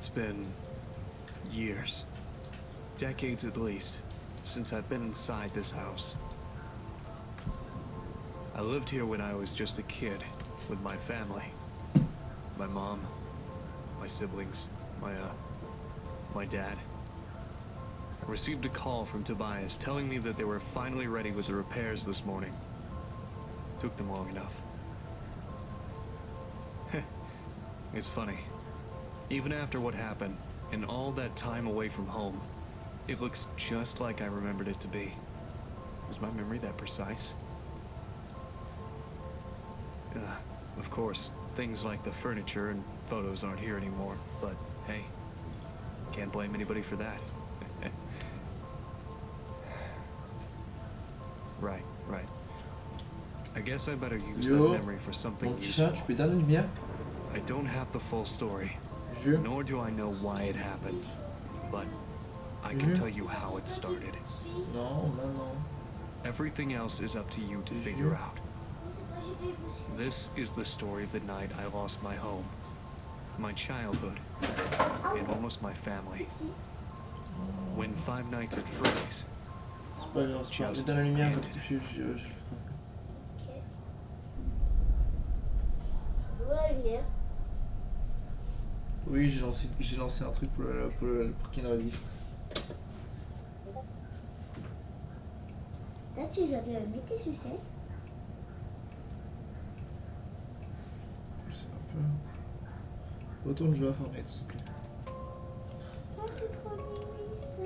it's been years, decades at least, since I've been inside this house. I lived here when I was just a kid with my family. My mom, my siblings, my dad. I received a call from Tobias telling me that they were finally ready with the repairs this morning. Took them long enough. It's funny. Even after what happened, and all that time away from home, it looks just like I remembered it to be. Is my memory that precise? Of course, things like the furniture and photos aren't here anymore, but hey, can't blame anybody for that. Right. I guess I better use that memory for something useful. Tu peux éteindre la lumière? I don't have the full story, nor do I know why it happened, but I can tell you how it started. Non, non. Everything else is up to you to figure out. This is the story of the night I lost my home, my childhood, and almost my family. When 5 Nights at Freddy's C'est pas grave, just éteins la lumière ended. parce que je le ferai. Où la lumière? Oui, j'ai lancé un truc pour qu'il y ait une rediff. Là, tu les as bien mis tes sucettes? C'est un peu... Retourne jouer à Fortnite, s'il te plaît. Oh, c'est trop mimi, ça.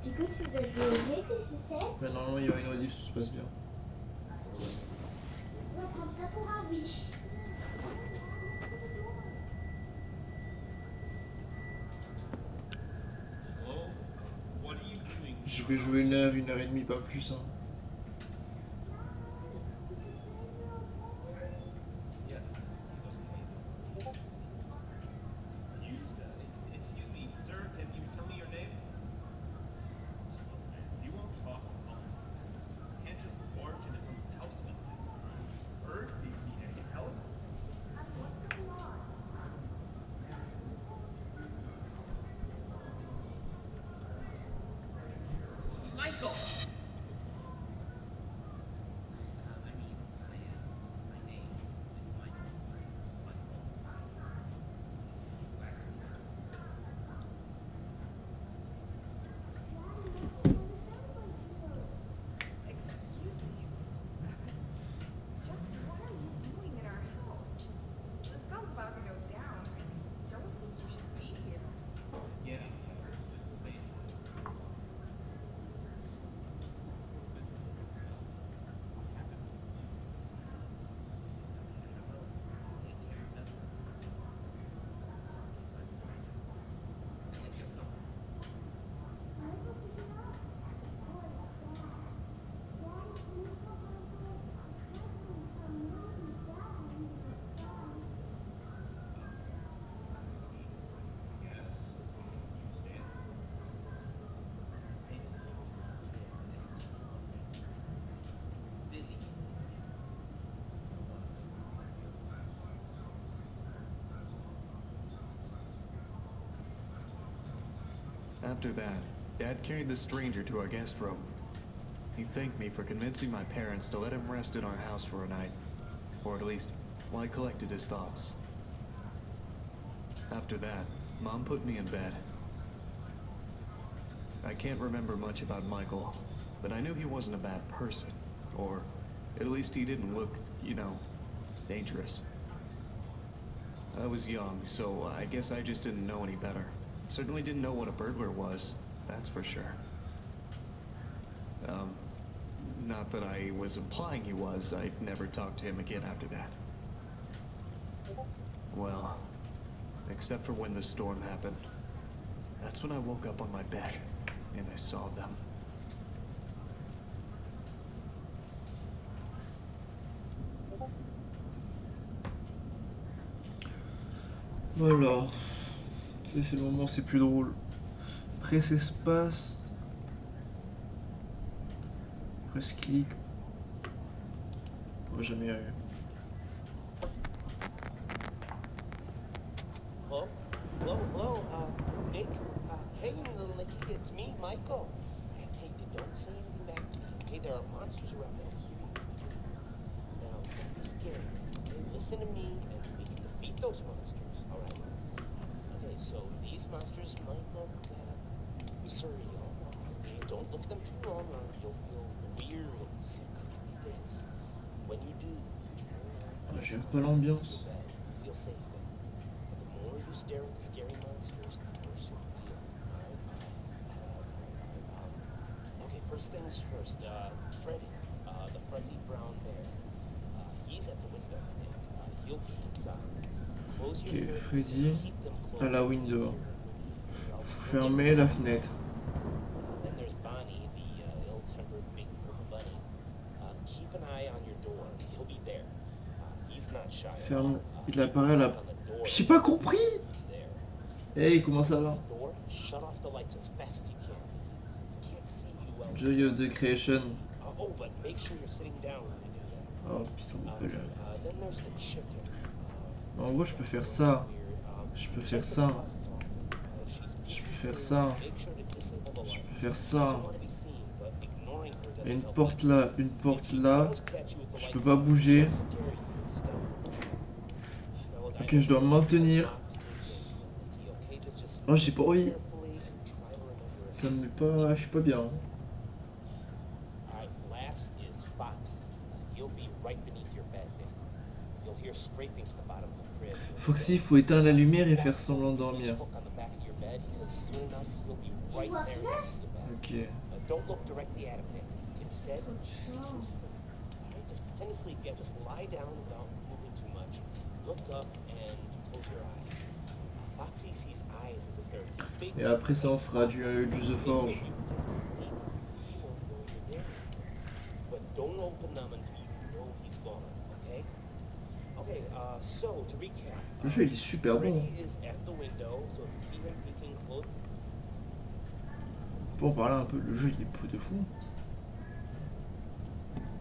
Du coup, tu les as bien mis tes sucettes? Mais normalement, il y aura une rediff, tout se passe bien. On va prendre ça pour un wish. Je vais jouer 1 heure, 1 heure et demie, pas plus. Hein. After that, Dad carried the stranger to our guest room. He thanked me for convincing my parents to let him rest in our house for a night, or at least while I collected his thoughts. After that, Mom put me in bed. I can't remember much about Michael, but I knew he wasn't a bad person, or at least he didn't look, dangerous. I was young, so I guess I just didn't know any better. Certainly didn't know what a burglar was, that's for sure. Not that I was implying he was. I'd never talked to him again after that. Well, except for when the storm happened. That's when I woke up on my bed, and I saw them. Voilà. C'est le moment, c'est plus drôle. Presse espace. Presse clic. On va jamais y arriver. Hello? Hello? Nick? Hey, little Nicky, it's me, Michael. Hey, don't say anything back to me, okay? There are monsters around that'll hear you if you do. Now, don't be scared, Nick, okay? Listen to me, and we can defeat those monsters, alright? Okay, so these monsters might look, surreal. Don't look at them too long, or you'll feel weird and see creepy things. When you do, J'aime pas l'ambiance. feel safe there. But the more you stare at the scary monsters, the worse you'll feel. Okay, first things first. Freddy, the fuzzy brown bear. He's at the window. He'll peek inside. Close your Ok, curtains Freddy and keep them closed. à la window. Fermez la fenêtre. Then there's Bonnie, the ill-tempered big purple bunny. Keep an eye on your door. He'll be there. He's not shy. Ferme. Il apparaît à la. J'ai pas compris. He's there. Hey, comment ça va? Door, shut off the lights as fast as you can. He can't see you well. Joy of the Creation. Oh, but make sure you're sitting down when you do that. Oh putain, on peut le... Then there's the chicken. En gros, je peux faire ça. Je peux faire ça. Je peux faire ça. Je peux faire ça. Il y a une porte là, une porte là. Je peux pas bouger. Ok, je dois me maintenir. Oh, j'ai pas envie. Ça me met pas... Je suis pas bien. Alright, last is Foxy. He'll be right beneath your bed, Nick. You'll hear scraping to the bottom of the crib. Foxy, il faut éteindre la lumière et faire semblant de dormir. Hook on the back of your bed, because soon enough he'll be right vois there Flash? next to the bed. Ok. Don't look directly at him, Nick. Instead, pretend to sleep. Alright, just pretend to sleep. Yeah, just lie down without moving too much. Look up and close your eyes. Foxy sees eyes as if they're big. Et après ça, on fera du The Forge. But don't open them until you know he's gone, okay? Okay, so to recap. Le jeu, il est super bon. Freddy is at the window, so if you see him peeking close. Pour en parler un peu, le jeu il est de fou.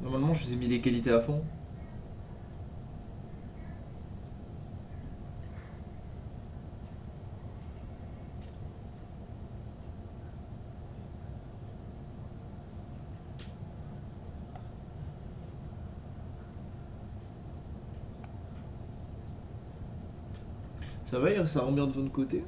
Normalement, je vous ai mis les qualités à fond. Ça va, ça rend bien de votre côté?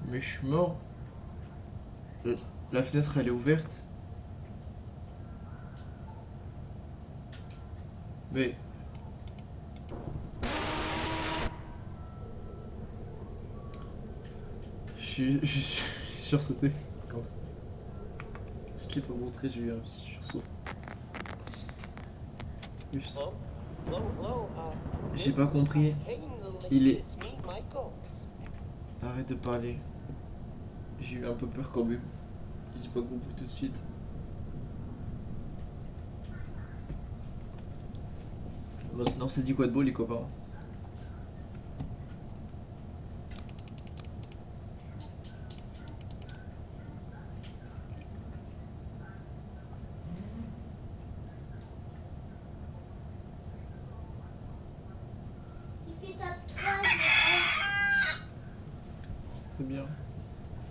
Mais je suis mort. La fenêtre elle est ouverte. Mais... Je suis sursauté. Je t'ai pas montré, j'ai eu un petit sursaut. Juste. J'ai pas compris. Il est... Arrête de parler. J'ai eu un peu peur quand même. J'ai pas compris tout de suite. Non, c'est dit quoi de beau les copains? Il fait top 3. C'est bien.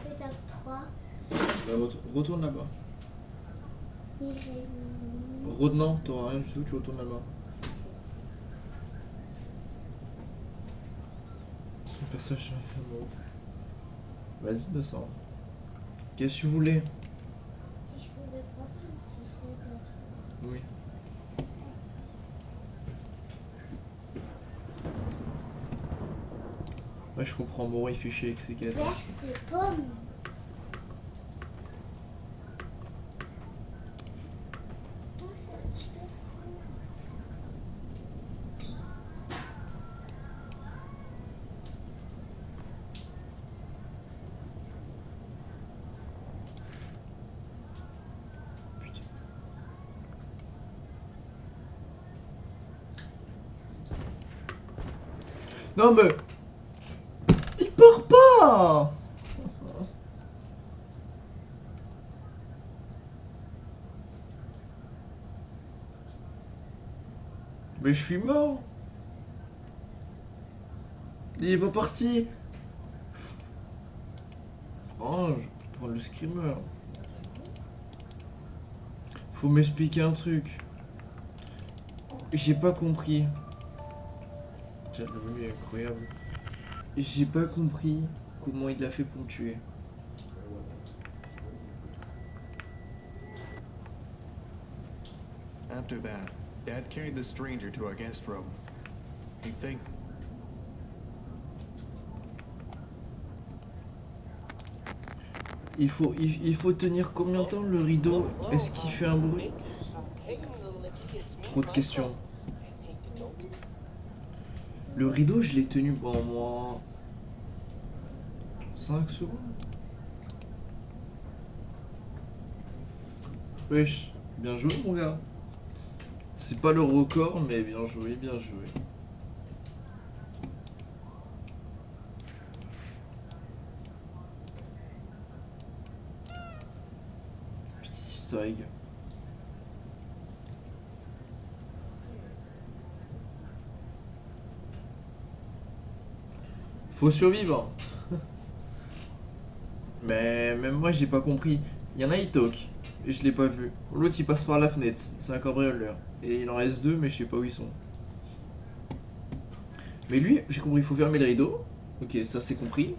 Il fait top 3. Bah, retourne là-bas. Il fait... Non, t'auras rien du tout, tu retournes là-bas. Le personnage... Vas-y, me sens. Qu'est-ce que vous voulez? Si je pouvais prendre une sucette à toi. Oui. Ouais, je comprends, Moreau il fait chier avec ses gars. Vert, c'est pomme. Oh, c'est un petit perso. Non mais... Il part pas. Mais je suis mort. Il est pas parti. Oh, je vais prendre le screamer. Faut m'expliquer un truc. J'ai pas compris. Tiens, le volume est incroyable. J'ai pas compris comment il l'a fait pour me tuer. After that, Dad carried the stranger to our guest room. You think... Il faut tenir combien de temps le rideau? Est-ce qu'il fait un bruit? Trop de questions. Le rideau, je l'ai tenu pendant moins 5 secondes. Wesh, bien joué mon gars. C'est pas le record, mais bien joué, bien joué. Petit easter egg. Faut survivre. Mais même moi j'ai pas compris. Il y en a il toque et je l'ai pas vu. L'autre il passe par la fenêtre, c'est un cambrioleur. Et il en reste deux mais je sais pas où ils sont. Mais lui, j'ai compris, il faut fermer le rideau. Ok, ça c'est compris.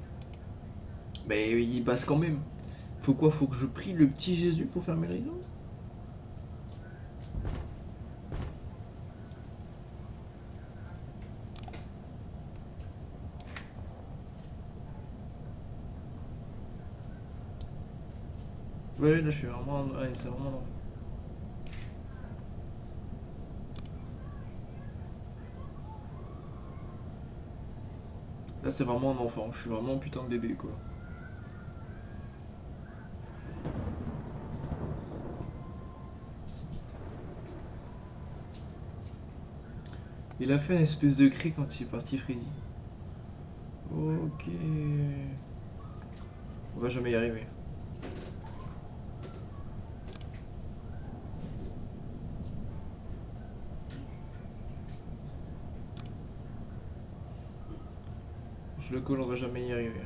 Mais il passe quand même. Faut quoi? Faut que je prie le petit Jésus pour fermer le rideau? Ouais, là je suis vraiment... Ouais, c'est vraiment... Là c'est vraiment un enfant, je suis vraiment un putain de bébé quoi. Il a fait une espèce de cri quand il est parti Freddy. Ok. On va jamais y arriver. Je le colle, on va jamais y arriver.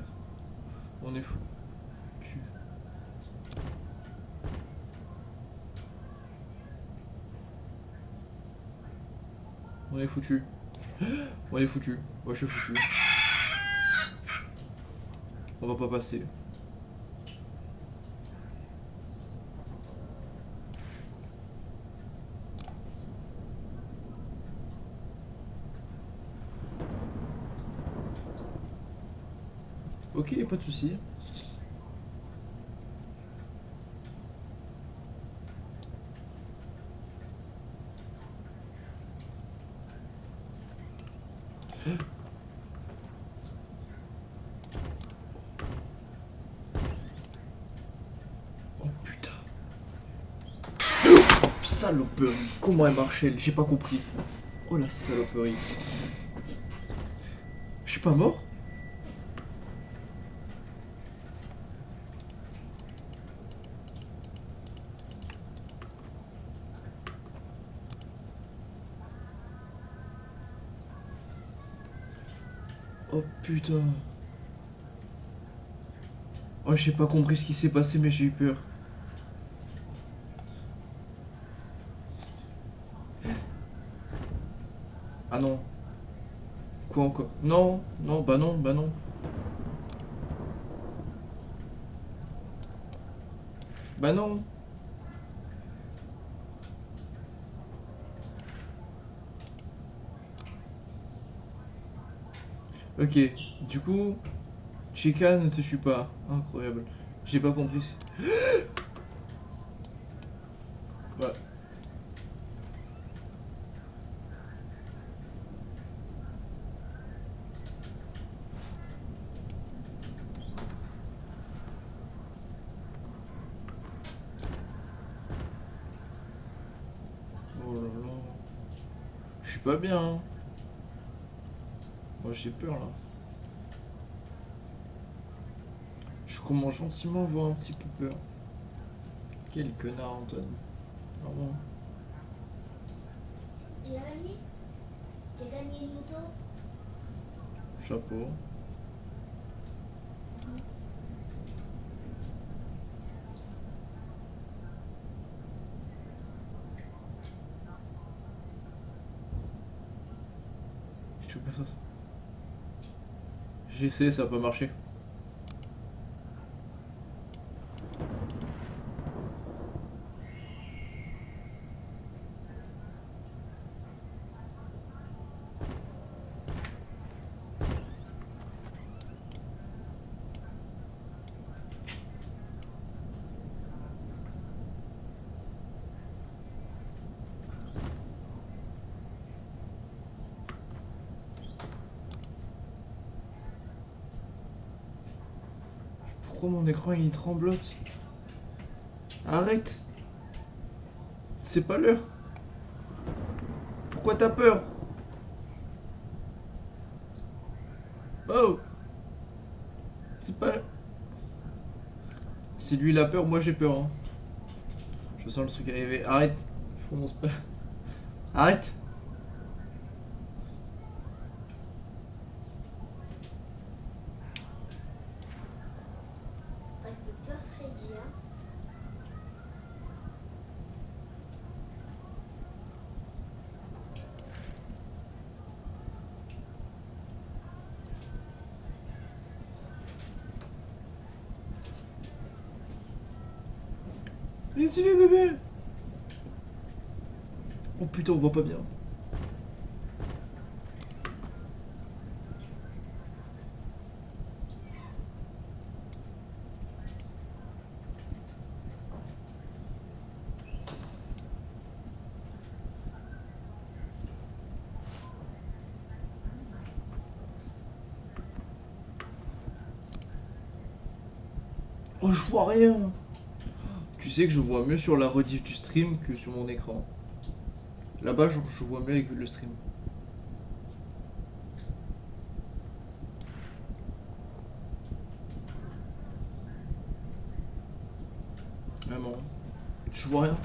On est fou. On est foutu. On est foutu. Ouais, je suis foutu. On va pas passer. Ok, pas de soucis. Oh putain. Saloperie. Comment elle marche elle? J'ai pas compris. Oh la saloperie. Je suis pas mort? Oh putain. Oh, j'ai pas compris ce qui s'est passé, mais j'ai eu peur. Ah non. Quoi encore? Non, non, bah non, bah non. Bah non. Ok, du coup, Chica ne te tue pas. Incroyable. J'ai pas compris. Ouais. Oh là là. Je suis pas bien. Hein. Moi j'ai peur là. Je commence gentiment à avoir un petit peu peur. Quel connard, Antoine. Vraiment. Et Ali, t'as gagné une moto? Chapeau. Je fais pas ça. J'ai essayé, ça a pas marché. Pourquoi mon écran il tremblote? Arrête! C'est pas l'heure! Pourquoi t'as peur? Oh! C'est pas... Si lui il a peur, moi j'ai peur. Hein. Je sens le truc arriver. Arrête! Fonce pas. Arrête! Elle fait peur, Freddy, hein. Laissez-le bébé! Oh putain, on voit pas bien. Oh, je vois rien! Tu sais que je vois mieux sur la rediff du stream que sur mon écran. Là-bas, je vois mieux avec le stream. Vraiment. Je vois rien.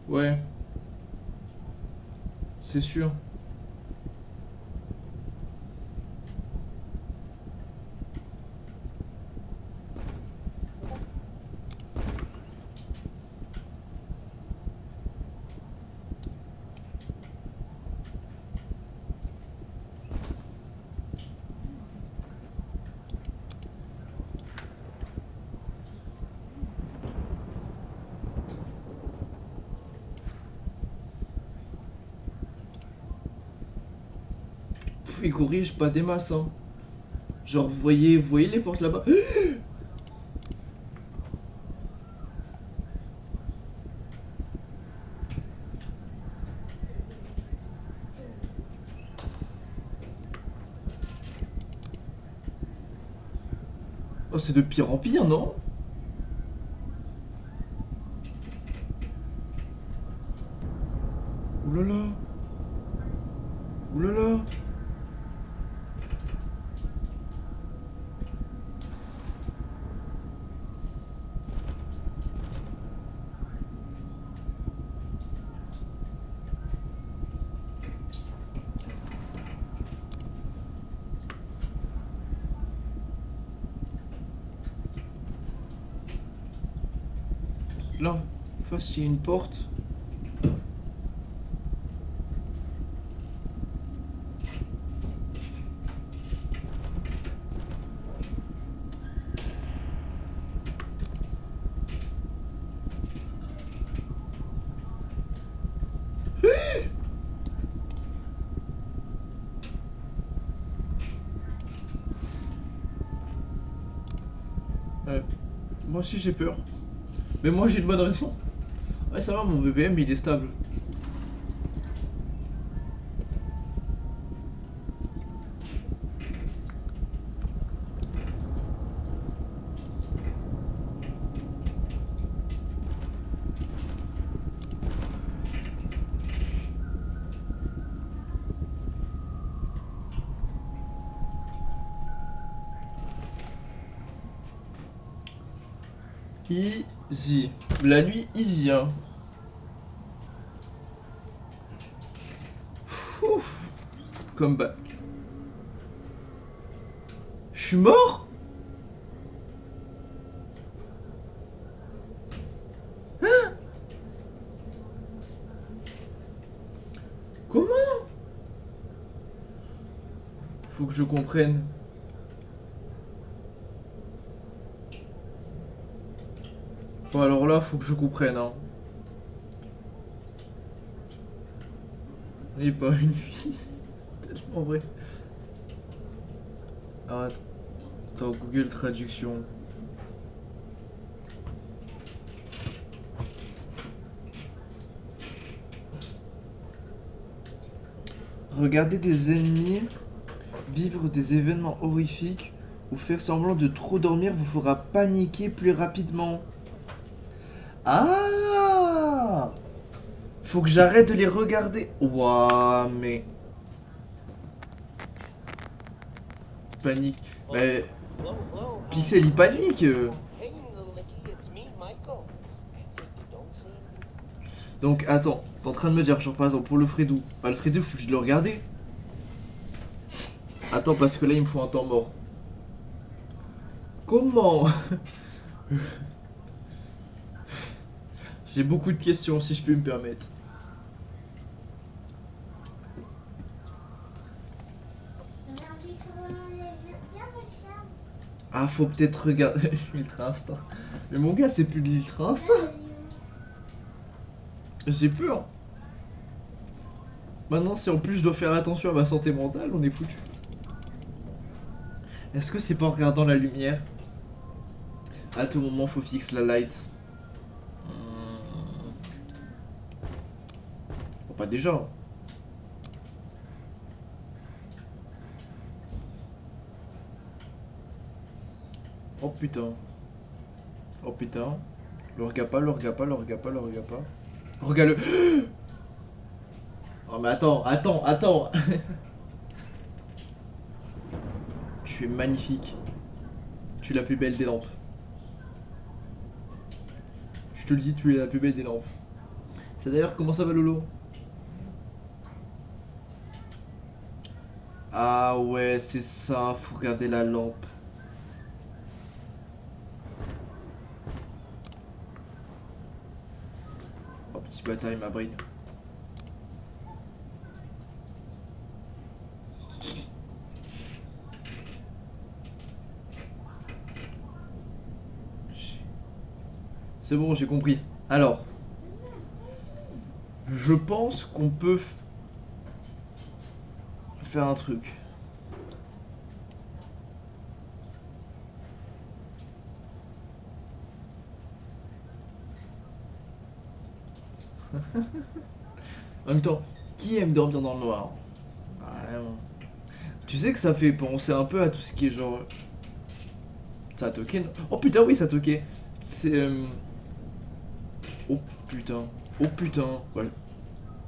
Ouais. C'est sûr. Pff, il corrige pas des masses, hein. Genre, vous voyez les portes là-bas? Oh, c'est de pire en pire, non? Oulala. Oulala. Là, face, il y a une porte. Ouais. Moi aussi j'ai peur. Mais moi j'ai une bonne raison. Ouais, ça va, mon BBM il est stable. Easy. La nuit, easy, hein. Ouf. Comeback. Je suis mort? Hein? Comment? Faut que je comprenne. Bon, alors là, faut que je comprenne, hein. Et pas une vie. Tellement vrai. Ah, attends, Google Traduction. Regarder des ennemis vivre des événements horrifiques ou faire semblant de trop dormir vous fera paniquer plus rapidement. Ah! Faut que j'arrête de les regarder. Ouah, mais... Panique. Mais... Hello, hello. Pixel, il panique. Hey, little Nicky, it's me, Michael. Hey, don't say anything. Donc, attends. T'es en train de me dire, genre, par exemple, pour le Fredou. Bah, le Fredou, je suis obligé de le regarder. Attends, parce que là, il me faut un temps mort. Comment? J'ai beaucoup de questions, si je peux me permettre. Ah, faut peut-être regarder. Ultra instinct. Mais mon gars, c'est plus de l'ultra instinct. J'ai peur. Maintenant, si en plus je dois faire attention à ma santé mentale, on est foutu. Est-ce que c'est pas en regardant la lumière? À tout moment, faut fixer la light. Oh, pas déjà. Oh putain. Oh putain. Le regarde pas, le regarde pas, le regarde pas, le regarde pas. Regarde-le. Oh mais attends. Tu es magnifique. Tu es la plus belle des lampes. Je te le dis, tu es la plus belle des lampes. C'est d'ailleurs comment ça va Lolo? Ah ouais, c'est ça, faut regarder la lampe. Oh petit bâtard, il m'a brille. C'est bon, j'ai compris. Alors, je pense qu'on peut faire un truc. En même temps, qui aime dormir dans le noir? Vraiment. Tu sais que ça fait penser un peu à tout ce qui est genre... Satoke. Oh putain, oui, Satoke. C'est... Oh putain. Oh putain. Ouais.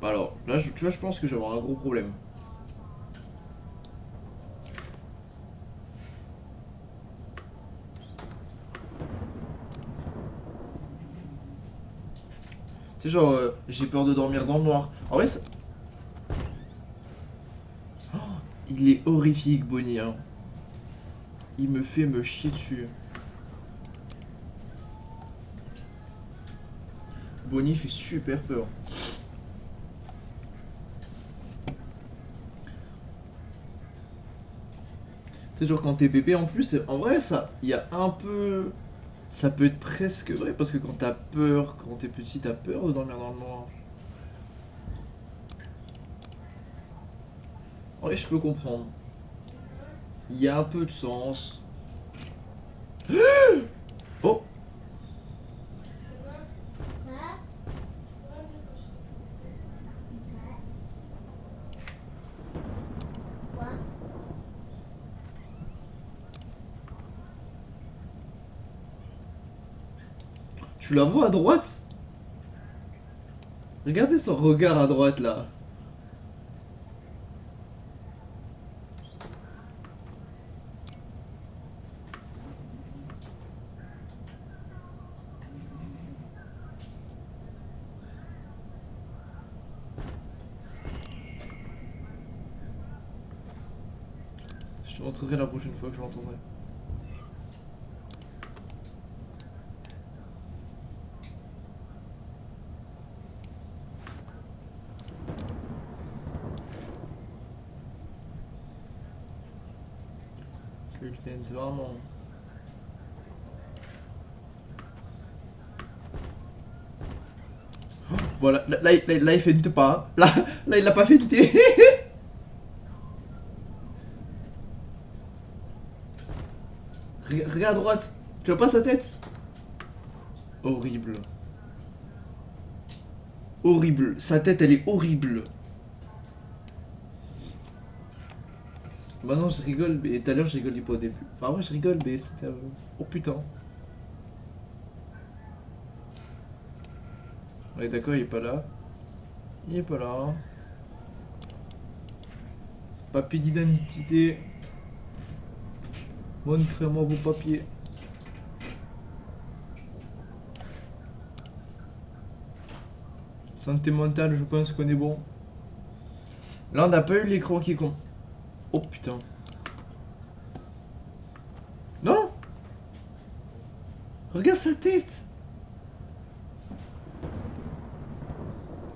Alors, là, tu vois, je pense que je vais avoir un gros problème. Tu sais, genre, j'ai peur de dormir dans le noir. En vrai, ça... Oh, il est horrifique, Bonnie, hein. Il me fait me chier dessus. Bonnie fait super peur. Tu sais, genre quand t'es bébé en plus, en vrai, ça, il y a un peu... Ça peut être presque vrai, parce que quand t'as peur, quand t'es petit, t'as peur de dormir dans le noir. En vrai, je peux comprendre. Il y a un peu de sens. Tu la vois à droite? Regardez son regard à droite là. Je te montrerai la prochaine fois que je l'entendrai. Que je vienne vraiment. Voilà, là il feinte pas. Là il a pas feinté. Regarde à droite. Tu vois pas sa tête? Horrible. Horrible. Sa tête, elle est horrible. Maintenant, je rigole, mais tout à l'heure, je rigolais pas au début. Enfin, ouais, je rigole, mais c'était... Oh putain. Ouais, d'accord, il est pas là. Il est pas là. Papier d'identité. Montrez-moi vos papiers. Santé mentale, je pense qu'on est bon. Là, on n'a pas eu l'écran qui est con. Oh putain. Non! Regarde sa tête!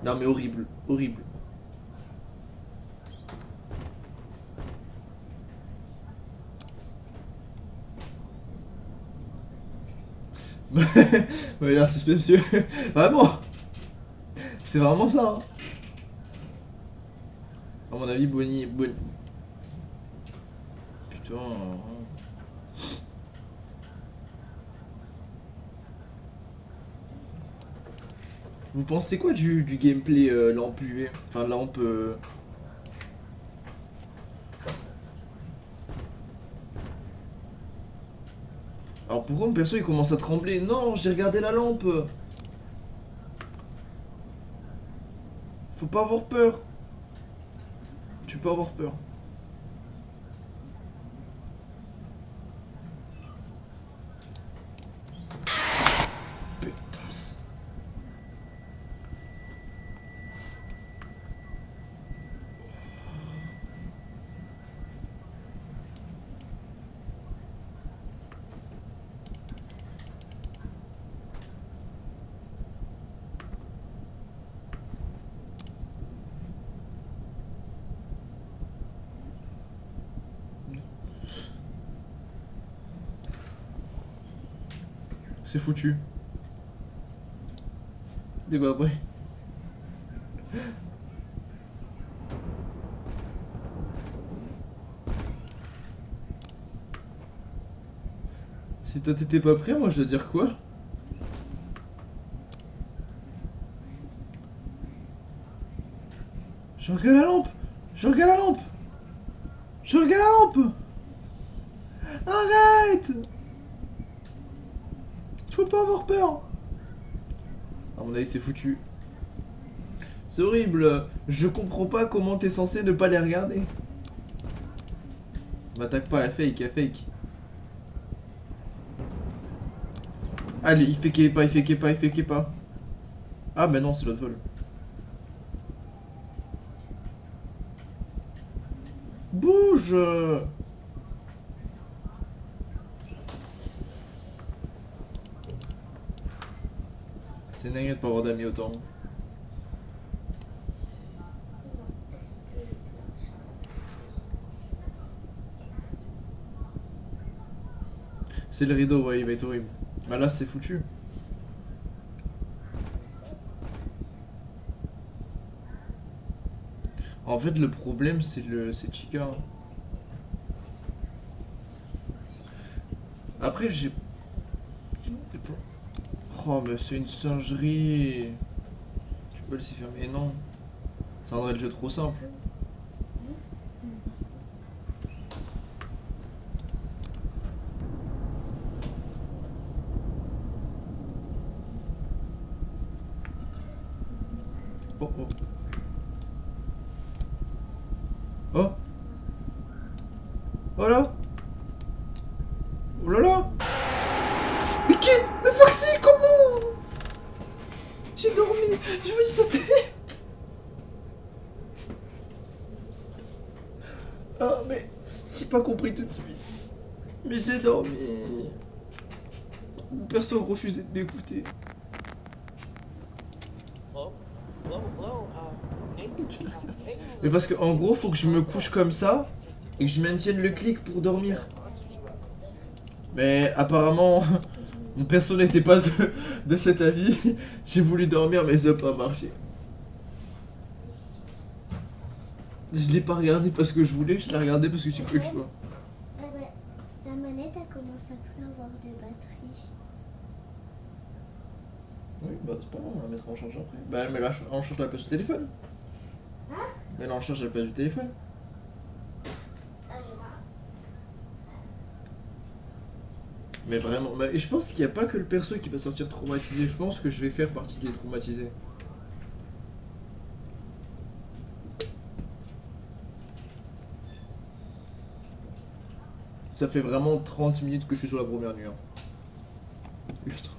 Non mais horrible, horrible. Ouais, il a l'air suspicieux. Vraiment! C'est vraiment ça, hein. À mon avis, Bonnie... Putain... Vous pensez quoi du gameplay lampe UV? Enfin, lampe... Alors pourquoi mon perso il commence à trembler? Non, j'ai regardé la lampe. Faut pas avoir peur. Tu peux avoir peur. Pétasse. C'est foutu. Et bah après. Si toi t'étais pas prêt, moi je dois dire quoi? Je regarde la lampe! Je regarde la lampe! Je regarde la lampe! Arrête! Faut pas avoir peur! À mon avis, c'est foutu. C'est horrible. Je comprends pas comment t'es censé ne pas les regarder. M'attaque pas, elle fake, elle fake. Allez, il fait qu'il est pas, il fait qu'il est pas, il fait qu'il est pas. Ah, mais non, c'est l'autre vol. Bouge! C'est une dinguerie de pas avoir d'amis autant. C'est le rideau, ouais, il va être horrible. Bah là, c'est foutu. En fait, le problème, c'est Chica. Après, j'ai... Oh, mais c'est une singerie. Tu peux laisser fermer. Non. Ça rendrait le jeu trop simple. oh, oh. Oh. Oh là. Oh là là. Mais qui? Mais Foxy, comment? J'ai dormi. Je vois sa tête. Ah mais j'ai pas compris tout de suite. Mais j'ai dormi. Personne refusait de m'écouter. Hello? Hello? Nick? Hanging in Mais the parce que en gros faut que je me couche comme ça et que je maintienne le clic pour dormir. monsters around. Mais apparemment mon perso n'était pas de cet avis. J'ai voulu dormir mais ça n'a pas marché. Je l'ai pas regardé parce que je voulais, je l'ai regardé parce que j'ai plus le choix. Ah bah, la manette elle commence à plus avoir de batterie. Oui, bah c'est pas grave, on la mettra en charge après. Bah elle met en charge la place du téléphone. Hein? Elle met en charge la place du téléphone. Ah, j'ai pas. Mais vraiment, et je pense qu'il n'y a pas que le perso qui va sortir traumatisé, je pense que je vais faire partie des traumatisés. Ça fait vraiment 30 minutes que je suis sur la première nuit. Hein. Putain.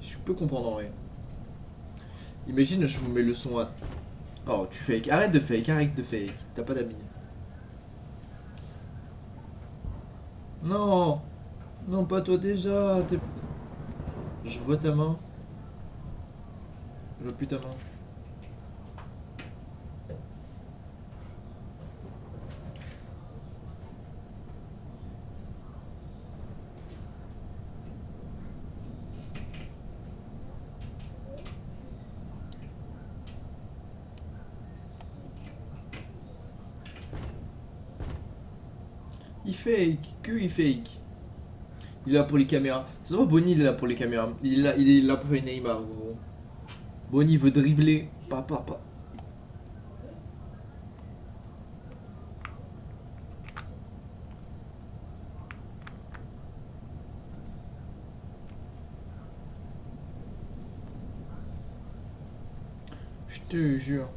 Je peux comprendre en vrai. Imagine, je vous mets le son à... Oh, tu fake. Arrête de fake, arrête de fake. T'as pas d'amis. Non. Non, pas toi déjà. Je vois ta main. Je vois plus ta main. Il fake, que il fake. Il est là pour les caméras. C'est vrai, Bonnie il est là pour les caméras. Il est là pour faire Neymar, gros. Bonnie veut dribbler. Papa. Je te jure.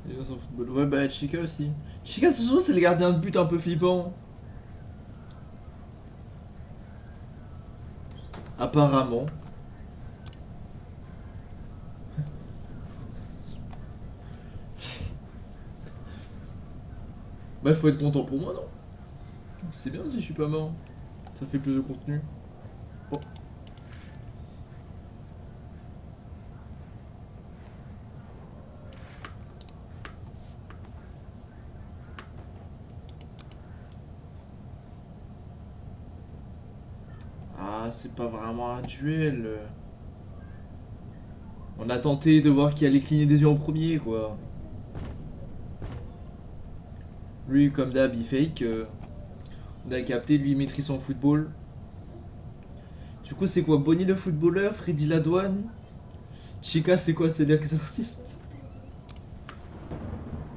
Les gens sont football. Ouais, bah Chica aussi. Chica, souvent, c'est le gardien de but un peu flippant. Apparemment. Bah, faut être content pour moi, non? C'est bien si je suis pas mort. Ça fait plus de contenu. Oh. Ah, c'est pas vraiment un duel. On a tenté de voir qui allait cligner des yeux en premier, quoi. Lui, comme d'hab, il fake. On a capté, lui, il maîtrise son football. Du coup, c'est quoi? Bonnie le footballeur, Freddy la douane. Chica, c'est quoi? C'est l'exorciste.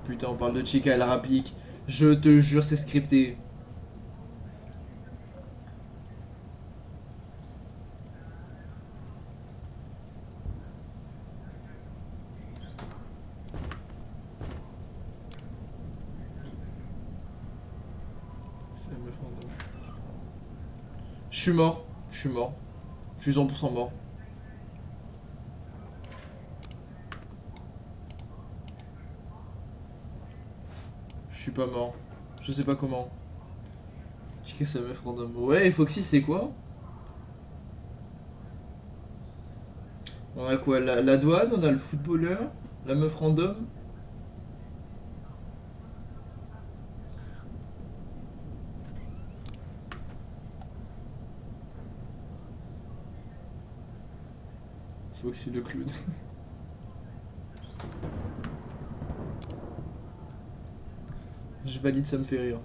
Putain, on parle de Chica, elle rapplique. Je te jure, c'est scripté. Je suis mort. Je suis mort. Je suis 100% mort. Je suis pas mort. Je sais pas comment. Chica, sa meuf random. Ouais, Foxy, c'est quoi? On a quoi? La douane, on a le footballeur, la meuf random. Foxy le clown. Je valide, ça me fait rire.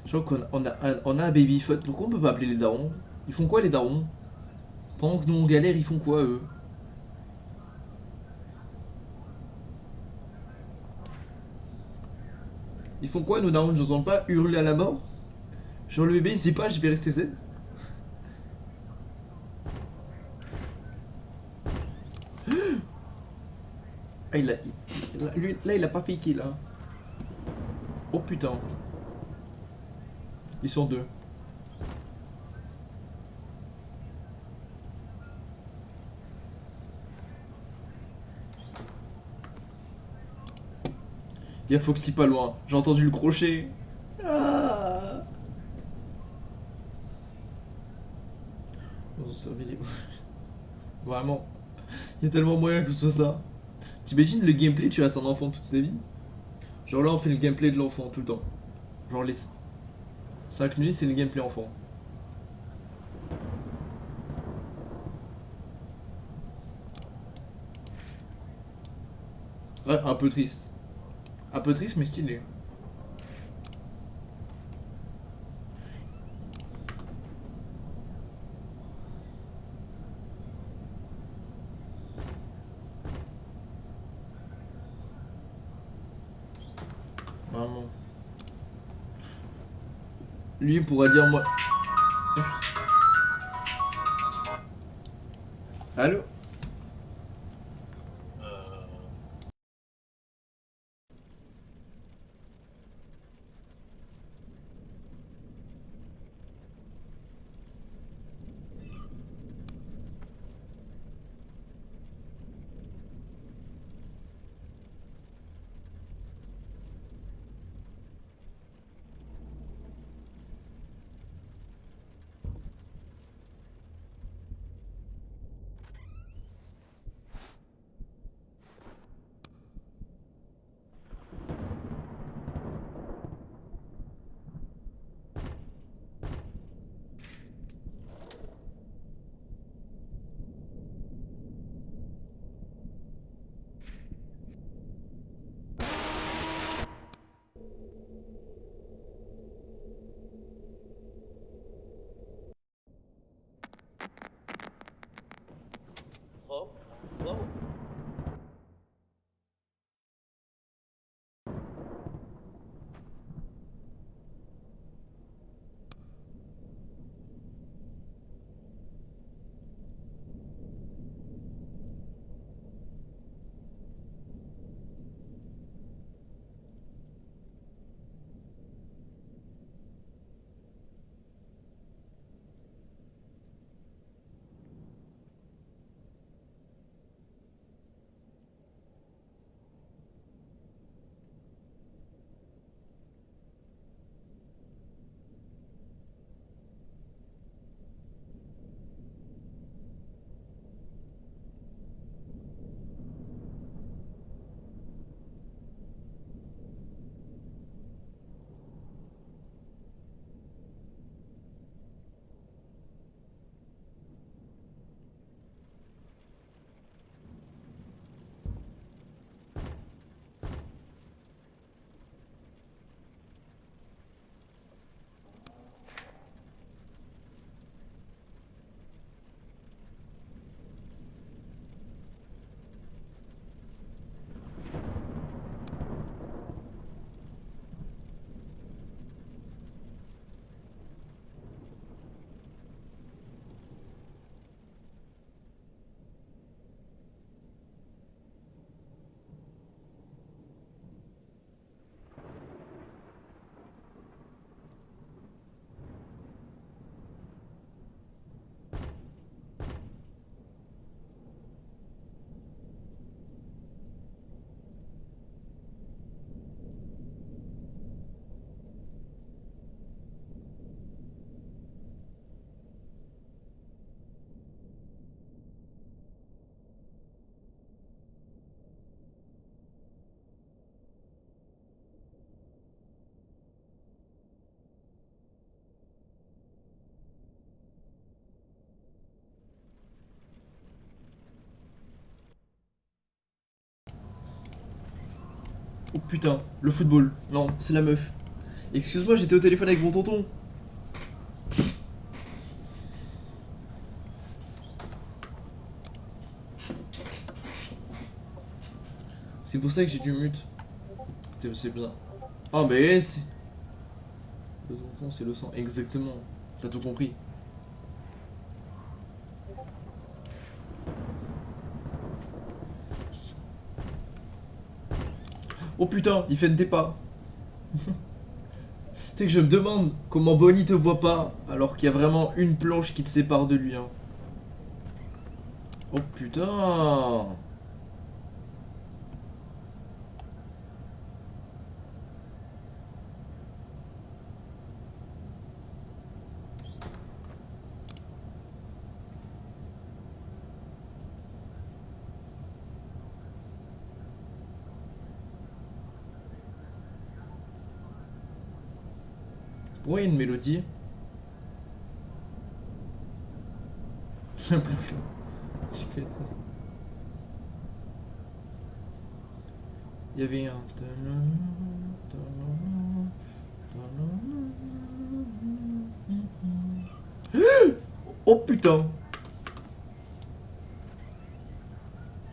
Je crois qu'on a un baby-foot. Pourquoi on peut pas appeler les darons? Ils font quoi les darons? Pendant que nous on galère, ils font quoi eux? Ils font quoi nos darons? J'entends pas hurler à la mort? Genre le bébé il sait pas, je vais rester zen. Ah, lui, là il a pas piqué là. Oh putain. Ils sont deux. Il y a Foxy pas loin. J'ai entendu le crochet. Ah. On se servit les... Vraiment. Il y a tellement moyen que ce soit ça. T'imagines le gameplay, tu restes un enfant toute ta vie? Genre là on fait le gameplay de l'enfant tout le temps. Genre les 5 minutes c'est le gameplay enfant. Ouais, un peu triste. Un peu triste mais stylé. Vraiment. Lui il pourra dire moi... Allô? Oh putain, le football. Non, c'est la meuf. Excuse-moi, j'étais au téléphone avec mon tonton. C'est pour ça que j'ai dû mute. C'est bien. Ah mais c'est... Le tonton, c'est le sang. Exactement. T'as tout compris. Oh putain, il fait des pas. Tu sais que je me demande comment Bonnie te voit pas alors qu'il y a vraiment une planche qui te sépare de lui. Hein. Oh putain. Pourquoi il y a une mélodie? J'ai l'impression. J'ai pété. Il y avait un... Oh putain.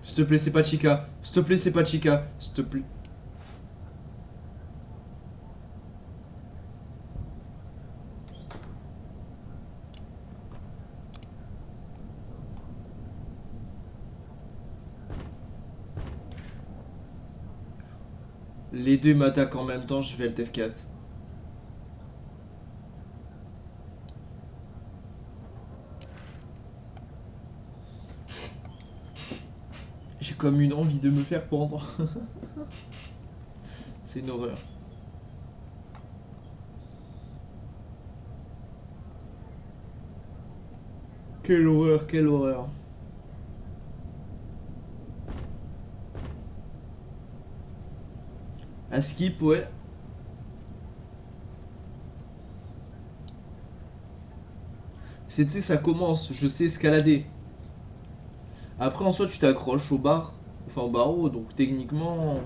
S'il te plaît, c'est pas Chica. S'il te plaît, c'est pas Chica. S'il te plaît. Les deux m'attaquent en même temps, je vais Alt F4. J'ai comme une envie de me faire pendre. C'est une horreur. Quelle horreur, quelle horreur. À skip, ouais. C'est, tu sais, ça commence, je sais escalader. Après, en soi, tu t'accroches au bar, enfin au barreau, donc techniquement...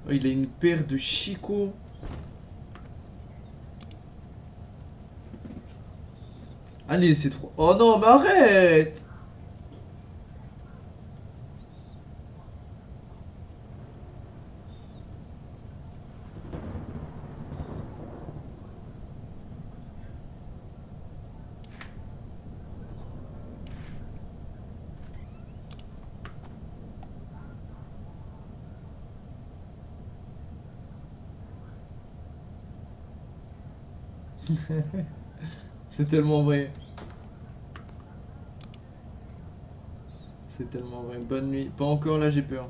Oh, il a une paire de chicots. Allez, c'est trop... Oh non, mais arrête! C'est tellement vrai. C'est tellement vrai. Bonne nuit. Pas encore, là j'ai peur.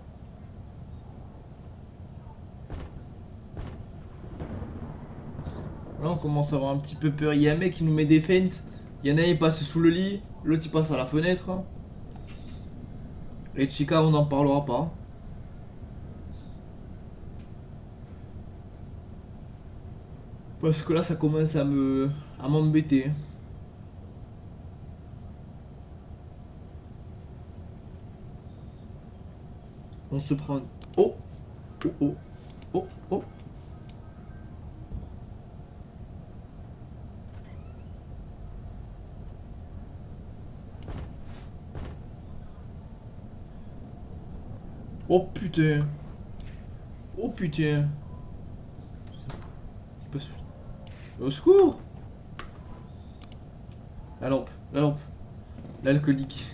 Là on commence à avoir un petit peu peur. Il y a un mec qui nous met des feintes. Il y en a un il passe sous le lit. L'autre il passe à la fenêtre. Et Chica on n'en parlera pas. Parce que là ça commence à m'embêter. On se prend... Oh. Oh oh. Oh oh. Oh putain. Oh putain. Au secours. La lampe. La lampe. L'alcoolique.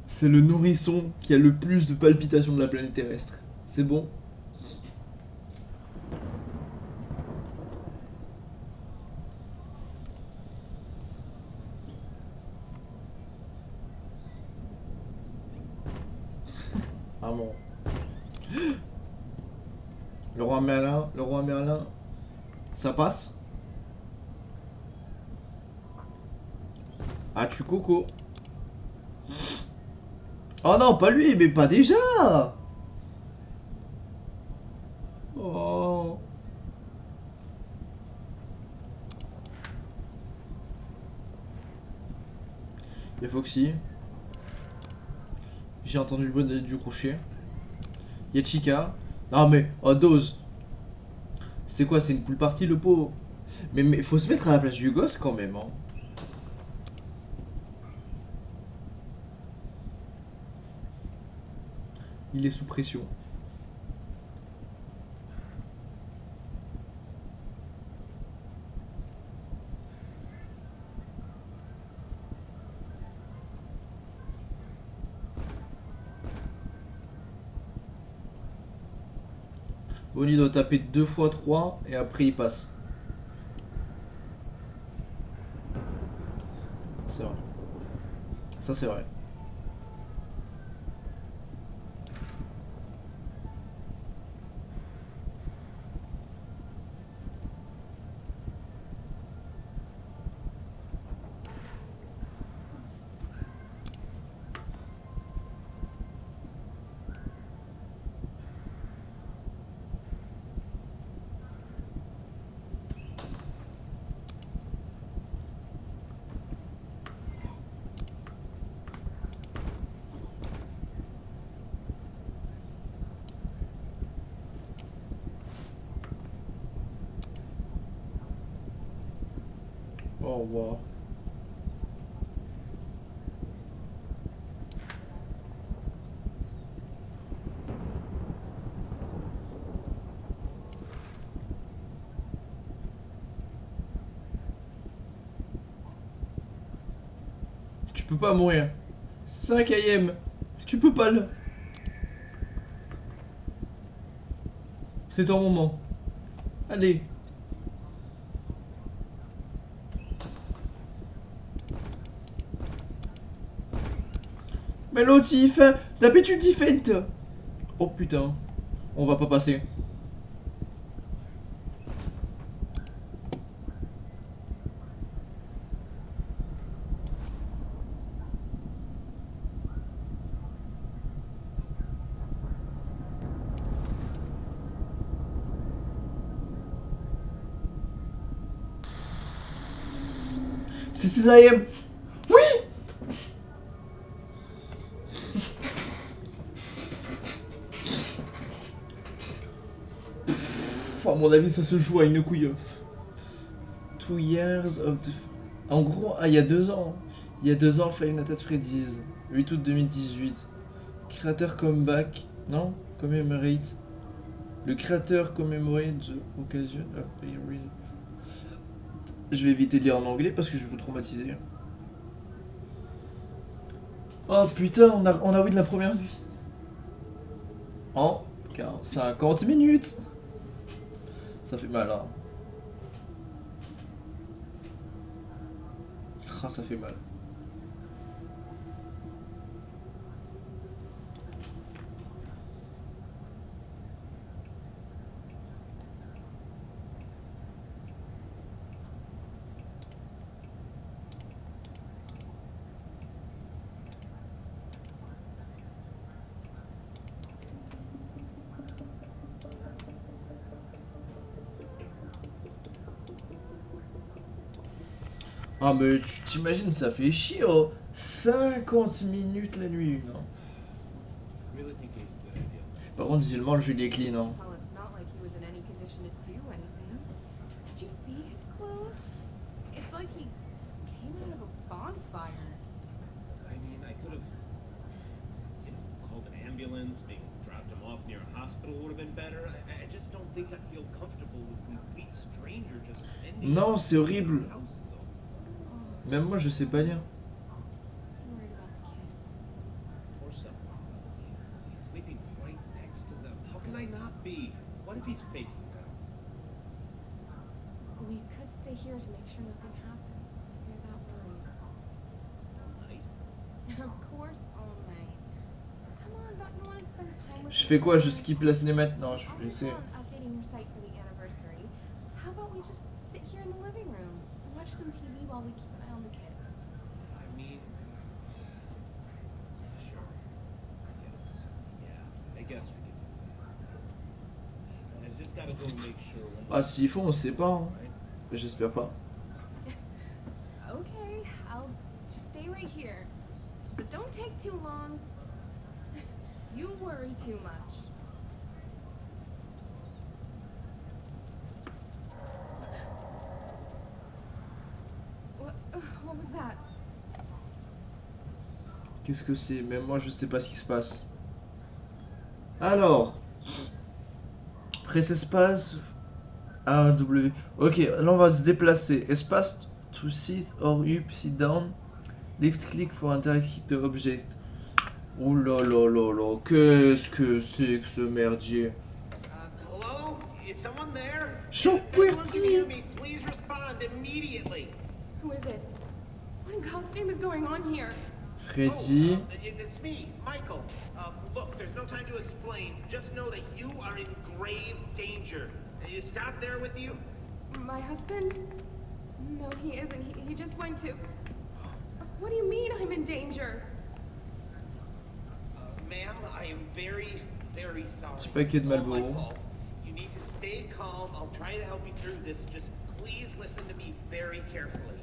C'est le nourrisson qui a le plus de palpitations de la planète terrestre. C'est bon. Ah bon. Le roi Merlin, ça passe. Ah, tu coco. Oh non, pas lui, mais pas déjà. Oh. Il y a Foxy. J'ai entendu le bruit du crochet. Il y a Chica. Non mais, oh dose. C'est quoi, c'est une pool party le pot. Mais faut se mettre à la place du gosse quand même. Hein. Il est sous pression. Bonnie doit taper 2 fois 3 et après il passe. C'est vrai. Ça c'est vrai. Au revoir. Tu peux pas mourir. 5ème. Tu peux pas le... C'est ton moment. Allez. Mais l'autre il fait... D'habitude il fait... Oh putain. On va pas passer. C'est 6ème. Oui. À mon avis, ça se joue à une couille. 2 years of the... En gros, ah, il y a 2 ans. Il y a 2 ans, Five Nights at Freddy's. 8 août 2018. Créateur comeback. Non? Commemorate. Le créateur commemorate the occasion of a real... Je vais éviter de lire en anglais parce que je vais vous traumatiser. Oh putain, on a oui de la première nuit. En 50 minutes. Ça fait mal, hein. Ah, ça fait mal. Ah mais tu t'imagines, ça fait chier, oh. 50 minutes la nuit, non. Par contre, visuellement, le jeu il est clean, hein. Well, it's not like he was in any condition to do anything. Did you see his clothes? It's like he came out of a bonfire. I mean, I could have, called an ambulance, maybe dropped him off near a hospital would have been better. I just don't think I feel comfortable with a complete stranger just ending Non, c'est horrible. up. House is all Même moi, je sais pas lire. I'm worried about the kids. poor stuff. He's sleeping right next to them. How can I not be? What if he's faking that? We could stay here to make sure nothing happens. If you're that worried. All night? Of course, all night. Come on, don't you want to spend time with Je your fais quoi? Je family? skip la cinématique? Non, je I'll vais be essayer. gone updating your site for the anniversary. How about we just sit here in the living room and watch some TV while we keep an eye on the kids? I guess we can. I just gotta go and make sure. Ah, s'il faut, on sait pas. Hein. Right? Mais j'espère pas. Okay, I'll just stay right here. But don't take too long. You worry too much. What was that? Qu'est-ce que c'est? Même moi, je sais pas ce qui se passe. Alors. Presse espace. A, W. Ok, là on va se déplacer. Espace to sit or up, sit down. Lift click for interact the object. Oh là là là là. Qu'est-ce que c'est que ce merdier? Hello? Is someone there? Show If anyone can QWERTY. hear me, please respond immediately. Who is it? What in God's name is going on here? Freddy. It's me, Michael. Look, there's no time to explain. Just know that you are in grave danger. Is Scott there with you? My husband? No, he isn't. He just went to... What do you mean I'm in danger? Ma'am, I am very, very sorry. Petit paquet de It's all my Marlboro. fault. You need to stay calm. I'll try to help you through this. Just please listen to me very carefully.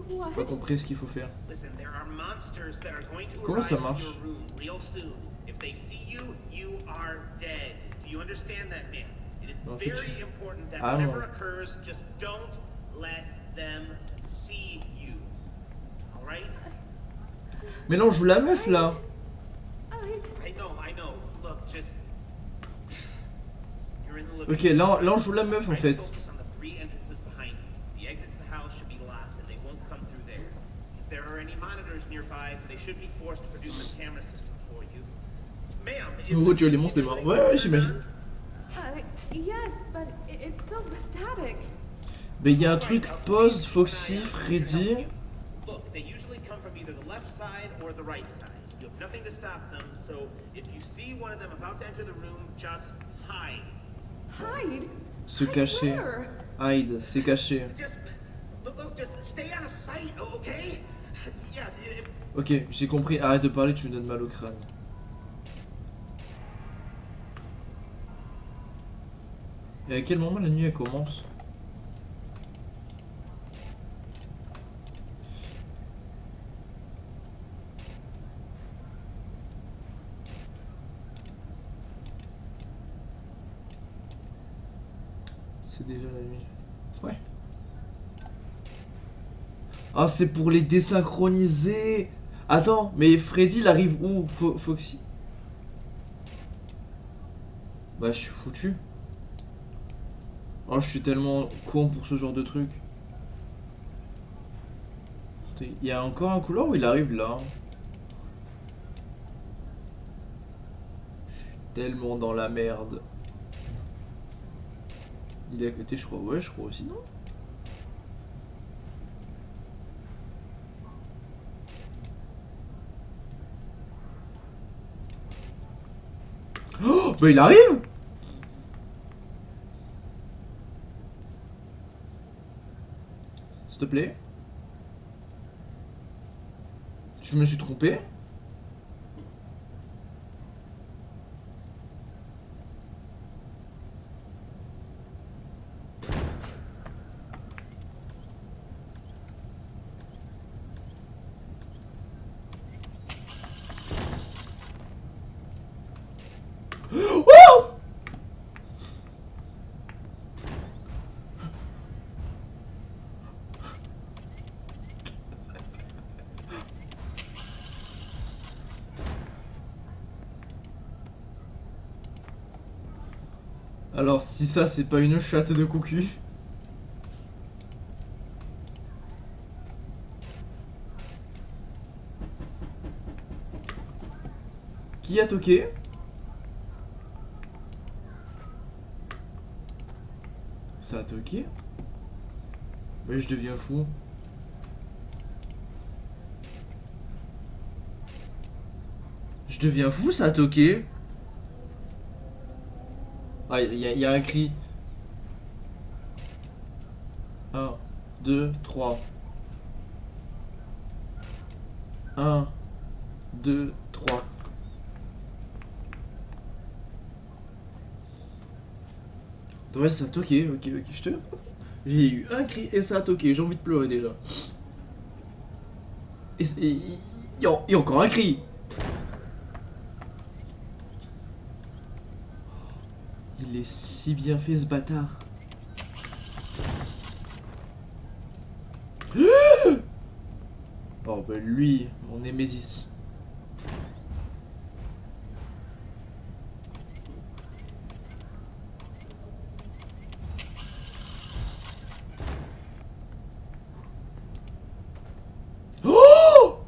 What? Pas compris ce qu'il faut faire. Listen, there are monsters that are going to Comment arrive ça in marche? your room real soon. If they see you, you are dead. Do you understand that, ma'am? It is Non, very important that Ah, whatever non. occurs, just don't let them see you. All right? Mais non, je joue la meuf là. I know. Look, just you're in the living Ok, room. là on joue la meuf en Try to fait. focus on the three entrances behind you. The exit to the house should be locked, and they won't come through there. If there are any monitors nearby, they should be forced to produce a camera system for you. Ma'am, is Oh, the tu as les TV monstres, c'est marrant. running Ouais, ouais, turned j'imagine. on? Yes, but it's filled with static. Mais il y a un truc Right, pause, please Foxy, keep an eye out. Freddy. Help you. Look, they usually come from either the left side or the right side. You have nothing to stop them, so if you see one of them about to enter the room, just hide. Hide? Se Hide cacher. where? Hide, c'est caché. Just look, just stay out of sight, okay? Yes, if Ok, j'ai compris. Arrête de parler, tu me donnes mal au crâne. Et à quel moment la nuit elle commence? C'est déjà la nuit. Ouais. Ah, c'est pour les désynchroniser. Attends, mais Freddy il arrive où? Foxy? Bah, je suis foutu. Oh, je suis tellement con pour ce genre de truc. Il y a encore un couloir où il arrive là. Je suis tellement dans la merde. Il est à côté, je crois. Ouais, je crois aussi, non? Oh, bah il arrive! S'il te plaît. Je me suis trompé. Oh! Alors si ça c'est pas une chatte de cocu. Qui a toqué? Ça a toqué? Mais je deviens fou. Je deviens fou, ça a toqué. Ah, il y a un cri. 1, 2, 3. 1, 2, 3. Ouais, ça a toqué, ok, je te... J'ai eu un cri et ça a toqué, j'ai envie de pleurer déjà. Et il y a encore un cri. Il est si bien fait ce bâtard. Oh bah lui, mon Némésis. Oh!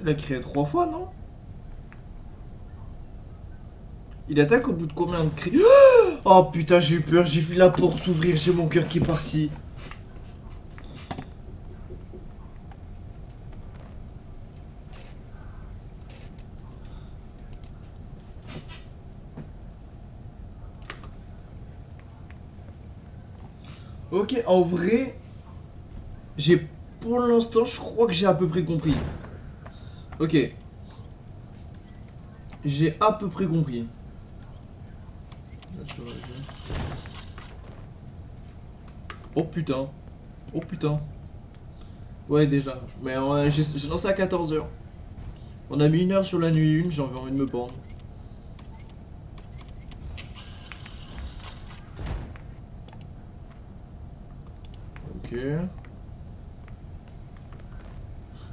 Il a créé 3 fois, non? Il attaque au bout de combien de cris? Oh putain, j'ai eu peur, j'ai vu la porte s'ouvrir, j'ai mon cœur qui est parti. Ok, en vrai, pour l'instant, je crois que j'ai à peu près compris. Ok. J'ai à peu près compris. Oh putain. Oh putain. Ouais, déjà. Mais j'ai lancé à 14 h. On a mis 1 heure sur la nuit 1, j'ai envie de me pendre. Ok.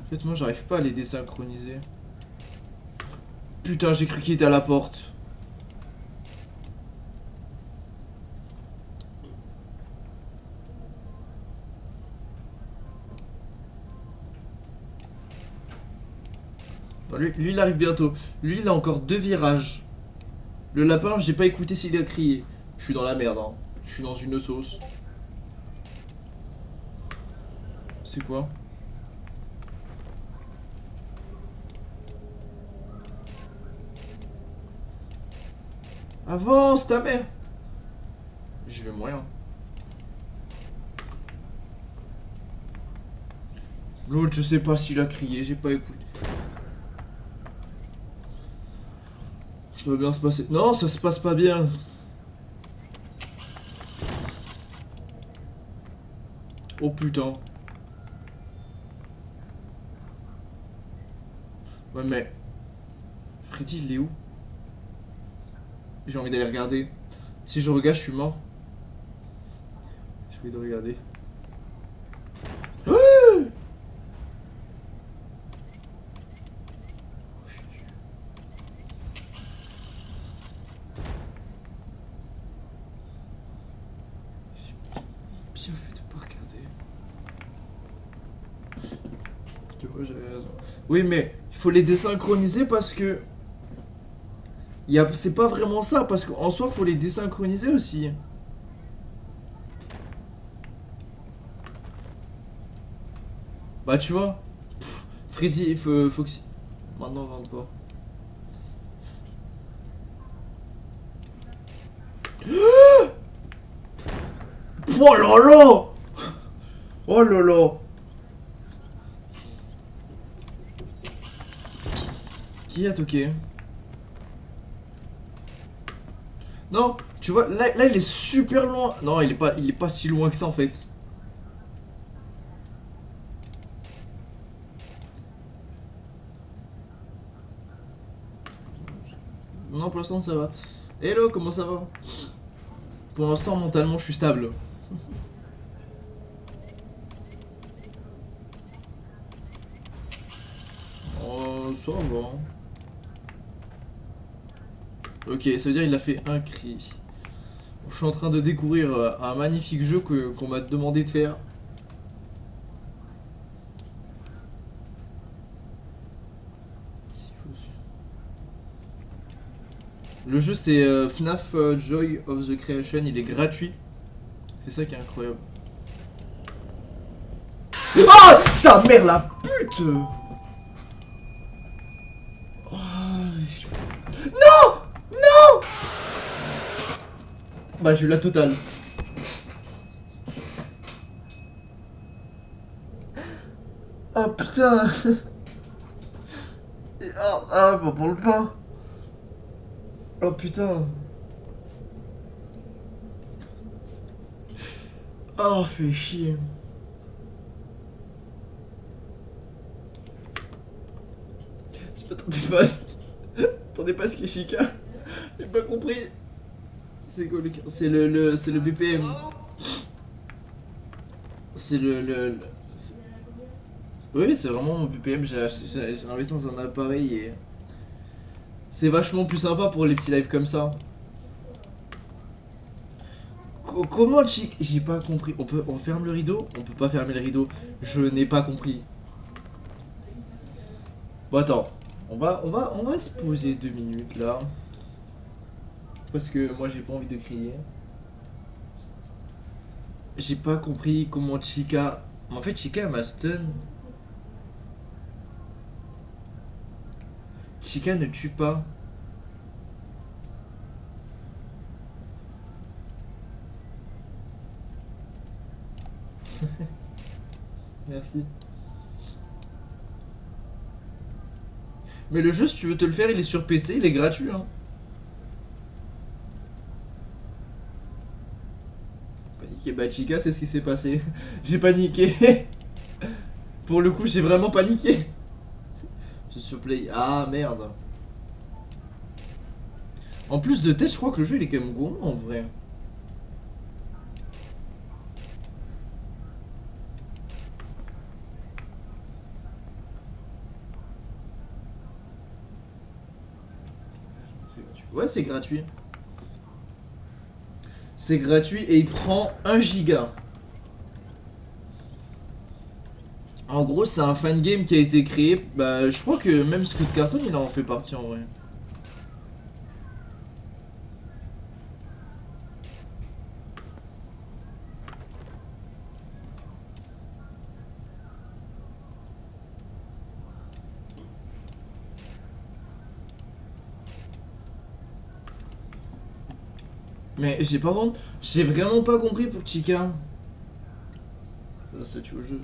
En fait, moi, j'arrive pas à les désynchroniser. Putain, j'ai cru qu'il était à la porte. Bon, lui, il arrive bientôt. Lui, il a encore 2 virages. Le lapin, j'ai pas écouté s'il a crié. Je suis dans la merde, hein. Je suis dans une sauce. C'est quoi? Avance, ta mère! J'y vais moyen. L'autre, je sais pas s'il a crié, j'ai pas écouté. Ça va bien se passer. Non, ça se passe pas bien. Oh putain. Ouais, mais... Freddy, il est où? J'ai envie d'aller regarder. Si je regarde, je suis mort. J'ai envie de regarder. J'ai bien fait de pas regarder. Tu vois, j'avais raison. Oui, mais il faut les désynchroniser parce que... C'est pas vraiment ça, parce qu'en soi, faut les désynchroniser aussi. Bah, tu vois. Freddy, il faut que... Maintenant, on rentre pas. Oh là là! Oh là là! Qui a toqué? Non, tu vois, là il est super loin. Non, il est pas si loin que ça en fait. Non, pour l'instant ça va. Hello, comment ça va? Pour l'instant, mentalement, je suis stable. Oh, ça va. Ok, ça veut dire qu'il a fait un cri. Je suis en train de découvrir un magnifique jeu qu'on m'a demandé de faire. Le jeu c'est FNAF Joy of the Creation, il est gratuit. C'est ça qui est incroyable. Oh ta mère la pute! minutes. Oh, non. Non. Bah j'ai eu la totale. Oh putain. Bah pour le pas. Oh putain. Oh fait chier. Attendez pas ce qui est Chica. J'ai pas compris. C'est quoi le... C'est c'est le BPM. C'est oui, c'est vraiment mon BPM. J'ai investi dans un appareil et c'est vachement plus sympa pour les petits lives comme ça. Comment Chica... J'ai pas compris. On ferme le rideau? On peut pas fermer le rideau. Je n'ai pas compris. Bon attends. On va se poser 2 minutes là. Parce que moi j'ai pas envie de crier. J'ai pas compris comment Chica... En fait Chica m'a stun. Chica ne tue pas. Merci. Mais le jeu, si tu veux te le faire, il est sur PC, il est gratuit. Hein. Paniqué, bah Chica, c'est ce qui s'est passé. J'ai paniqué. Pour le coup, j'ai vraiment paniqué. Je suis sur Play. Ah merde. En plus de tête, je crois que le jeu il est quand même gourmand en vrai. Ouais, c'est gratuit. C'est gratuit et il prend 1 giga. En gros, c'est un fan game qui a été créé. Bah, je crois que même Scott Carton il en fait partie en vrai. Mais j'ai vraiment pas compris pour Chica. Ça se tue au jeu.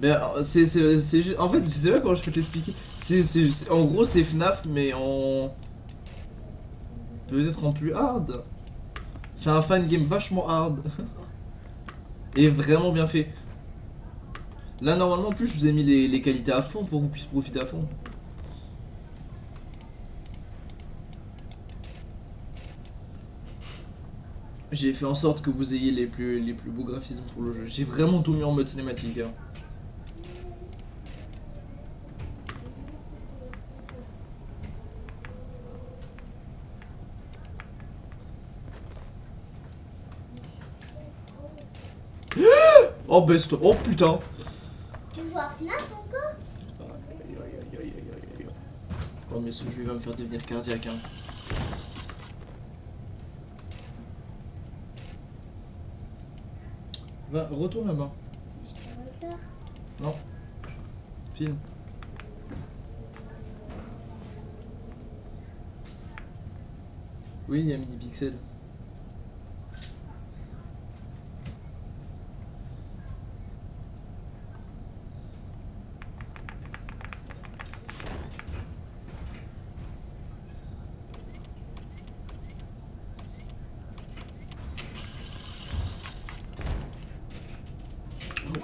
Mais c'est en fait, je sais pas comment je peux t'expliquer. En gros, c'est FNAF, mais en... peut-être en plus hard. C'est un fan game vachement hard. Et vraiment bien fait. Là, normalement, en plus, je vous ai mis les qualités à fond pour que vous puissiez profiter à fond. J'ai fait en sorte que vous ayez les plus beaux graphismes pour le jeu. J'ai vraiment tout mis en mode cinématique. Hein. Oh best. Oh putain. Tu joues à FNAF encore? Oh mais ce jeu il va me faire devenir cardiaque. Hein. Va, retourne là-bas. Non. Filme. Oui, il y a Mini Pixel.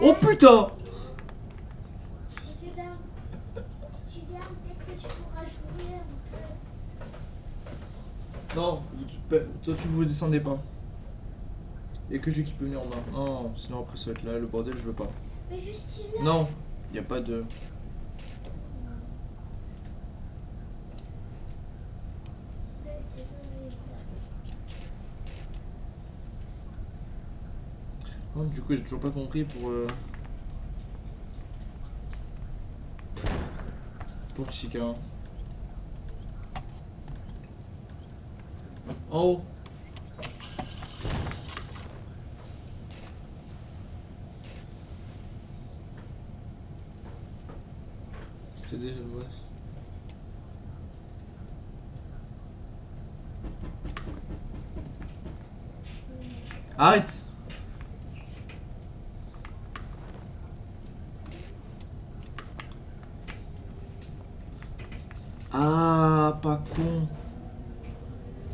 Oh putain! Si tu viens, peut-être que tu pourras jouer un peu. Non, toi tu vous descendez pas. Y'a que je qui peut venir en bas. Non, sinon après ça va être là, le bordel, je veux pas. Mais juste il Non, y a pas de... Non, du coup j'ai toujours pas compris pour Chica. En haut. C'est déjà le boss. Arrête! Ah, pas con.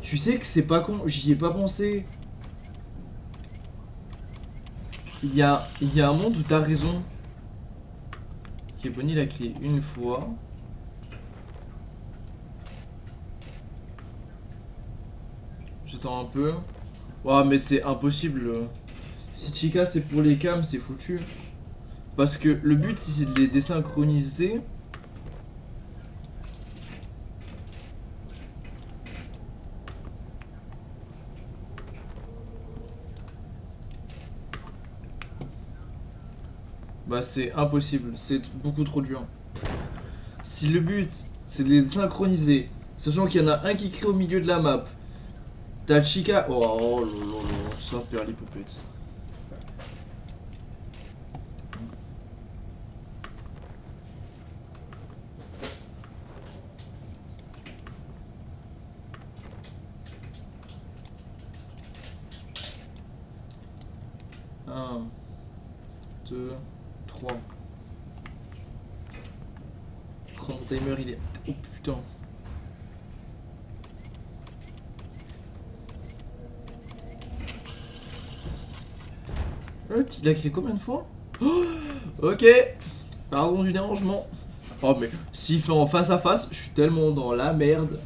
Tu sais que c'est pas con, j'y ai pas pensé. Il y a un monde où t'as raison. Ok, Bonnie l'a crié une fois. J'attends un peu. Ouah, mais c'est impossible. Si Chica c'est pour les cams, c'est foutu. Parce que le but, si c'est de les désynchroniser. Bah c'est impossible, c'est beaucoup trop dur. Si le but c'est de les synchroniser, sachant qu'il y en a un qui crie au milieu de la map, t'as Chica. Oh là là là, ça perd l'hypopète. Un, deux, 3. Oh, mon timer il est. Oh putain. Il a créé combien de fois? Oh, ok. Pardon du dérangement. Oh mais s'il fait en face à face, je suis tellement dans la merde.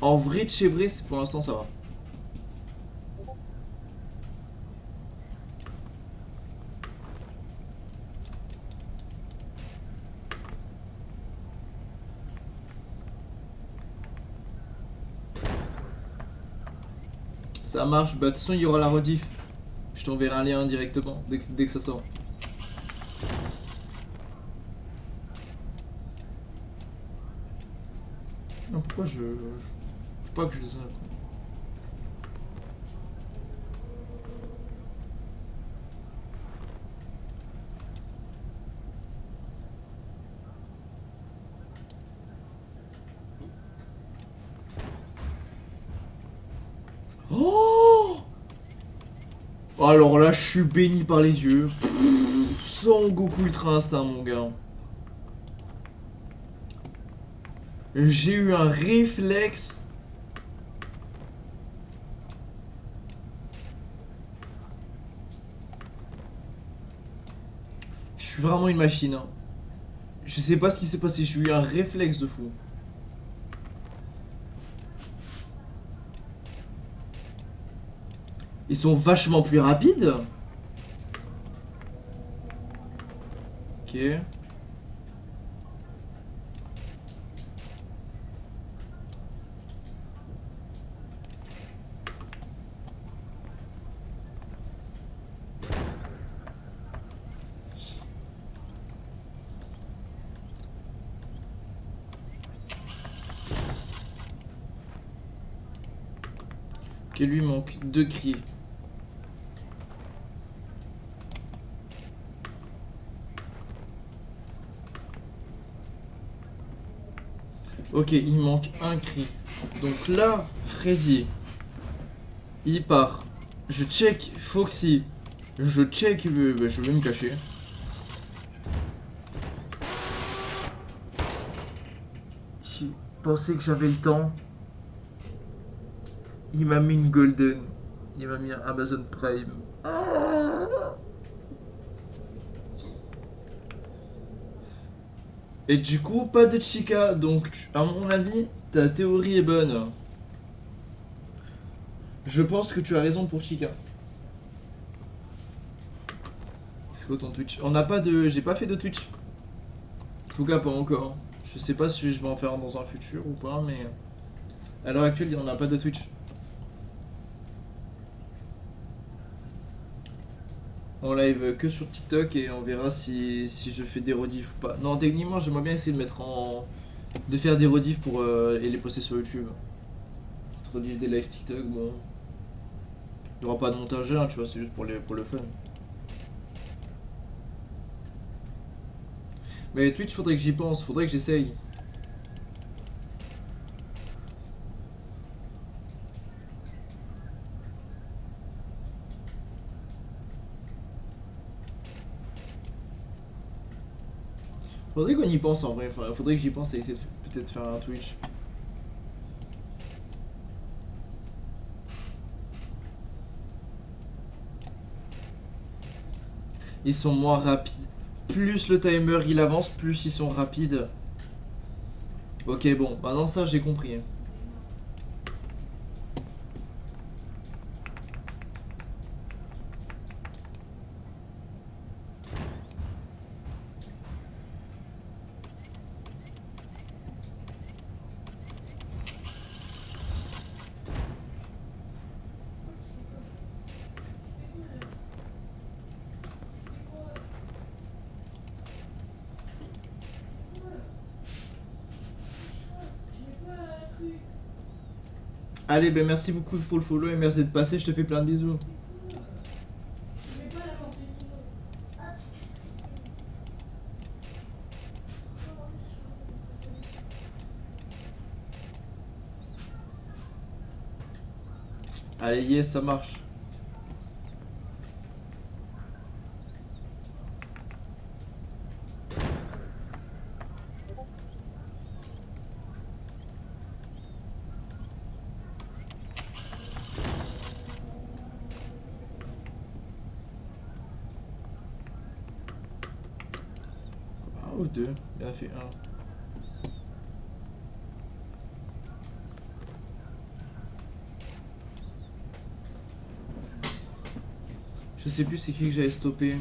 En vrai, de chez vrai, pour l'instant, ça va. Ça marche. Bah, de toute façon, il y aura la rediff. Je t'enverrai un lien directement dès que ça sort. Non, pourquoi je faut pas que je les ai. Oh! Alors là, je suis béni par les yeux. Sans Goku Ultra Instinct, mon gars. J'ai eu un réflexe. Je suis vraiment une machine. Hein. Je sais pas ce qui s'est passé, j'ai eu un réflexe de fou. Ils sont vachement plus rapides. Ok. Ok, lui manque 2 cris. Ok, il manque un cri. Donc là, Freddy, il part. Je check Foxy. Je check. Bah, je vais me cacher. J'ai pensé que j'avais le temps. Il m'a mis une Golden. Il m'a mis un Amazon Prime. Et du coup, pas de Chica. Donc, à mon avis, ta théorie est bonne. Je pense que tu as raison pour Chica. C'est quoi ton Twitch? On n'a pas de. J'ai pas fait de Twitch. En tout cas, pas encore. Je sais pas si je vais en faire dans un futur ou pas, mais. À l'heure actuelle, on n'a pas de Twitch. On live que sur TikTok et on verra si je fais des rediffs ou pas. Non, techniquement, j'aimerais bien essayer de mettre en. De faire des rediffs pour et les poster sur YouTube. Redige des live TikTok, bon. Il n'y aura pas de montage là, tu vois, c'est juste pour le fun. Mais Twitch, faudrait que j'y pense, faudrait que j'essaye. Faudrait qu'on y pense en vrai, enfin, faudrait que j'y pense et essayer de peut-être faire un Twitch. Ils sont moins rapides. Plus le timer il avance, plus ils sont rapides. Ok, bon, maintenant ça j'ai compris. Allez, ben merci beaucoup pour le follow et merci de passer, je te fais plein de bisous. Allez, yes, ça marche. Un ou deux, il a fait un. Je sais plus c'est qui que j'avais stoppé.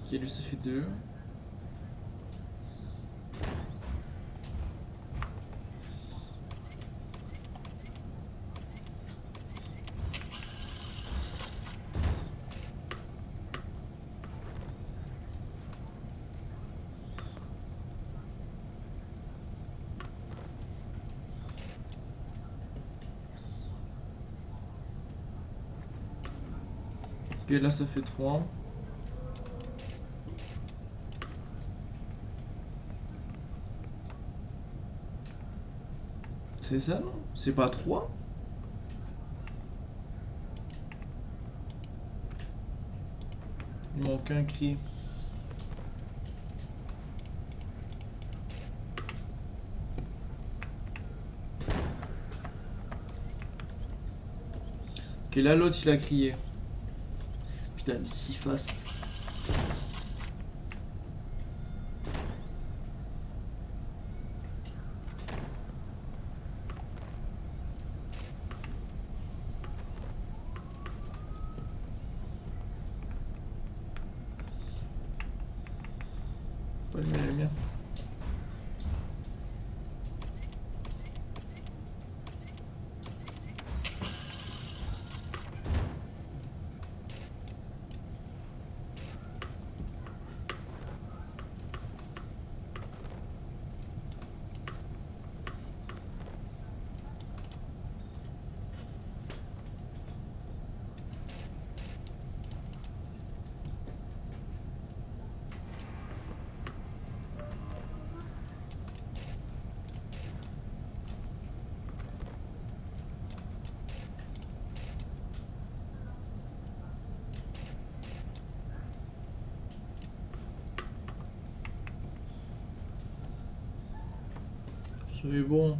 Ok, lui ça fait deux. Ok, là ça fait 3. C'est ça, non? C'est pas 3? Il manque un cri. Ok, là l'autre il a crié. Putain, il est si fast. Pas le mien, le mien. C'est bon.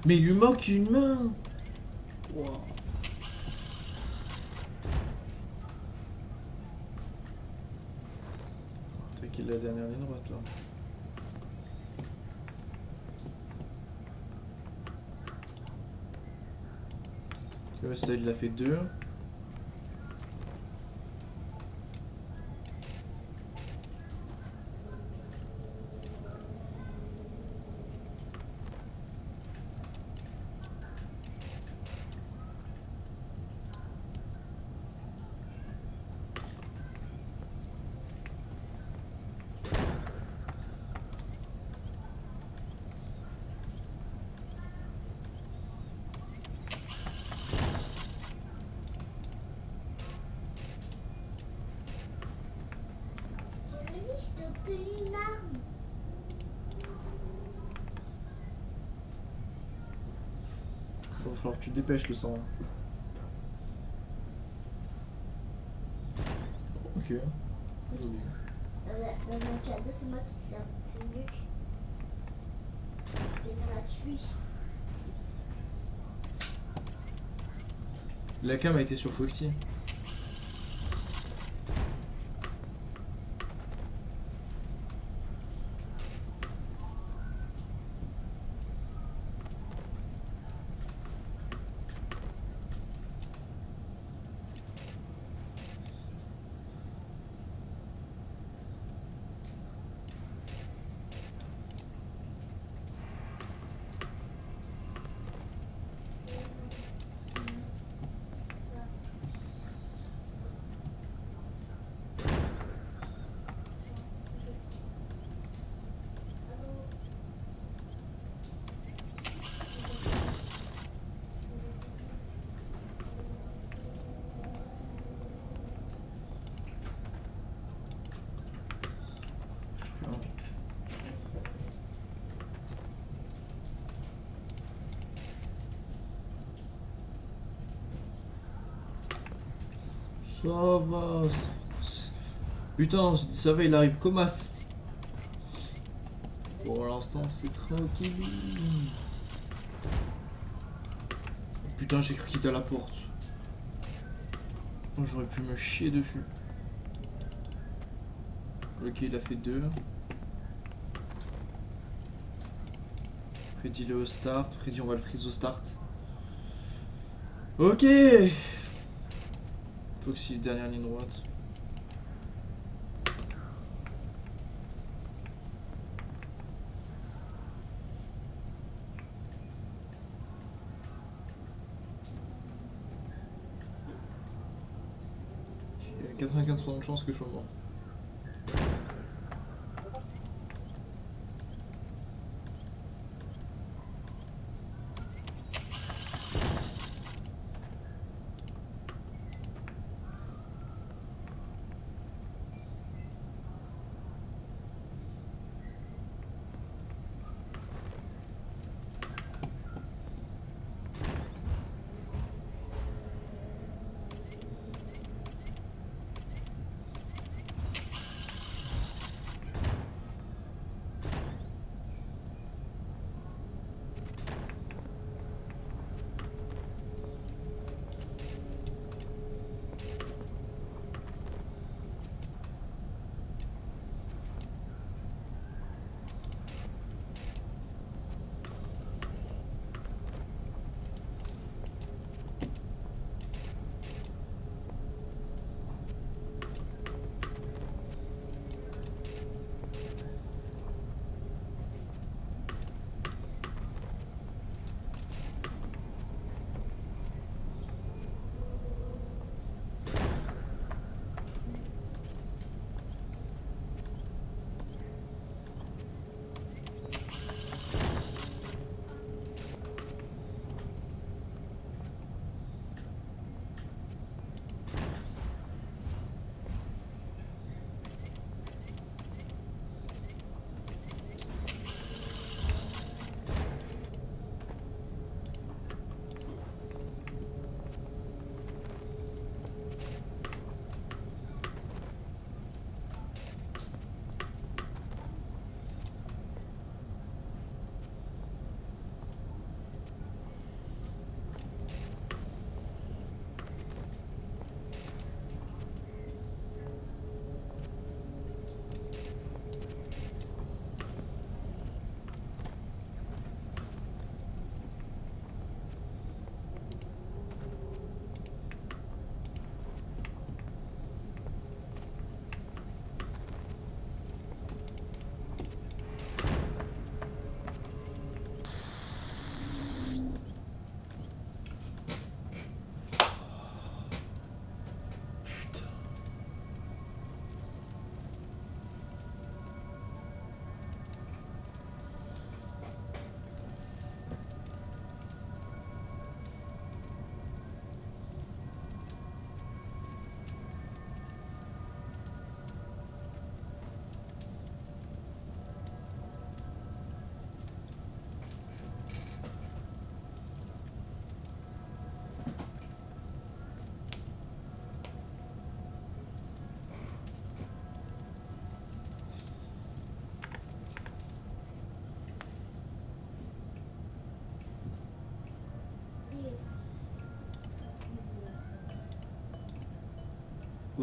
Mais il lui manque une main. Wow. C'est qu'il est la dernière ligne droite là. Ok, ça il l'a fait 2. Jérémy, je t'ai obtenu une arme. Il va falloir que tu te dépêches le sang. Ok. Joli. Dans mon cadeau, c'est moi qui t'ai obtenu. C'est gratuit. La cam a été sur Foxy. Ça va. Putain, je dis ça va, il arrive comme as. Pour l'instant, c'est tranquille. Putain, j'ai cru qu'il était à la porte. J'aurais pu me chier dessus. Ok, il a fait 2. Freddy il est au start. Freddy, on va le freeze au start. Ok. Foxy, dernière ligne droite. Il y a 95% de chance que je sois mort.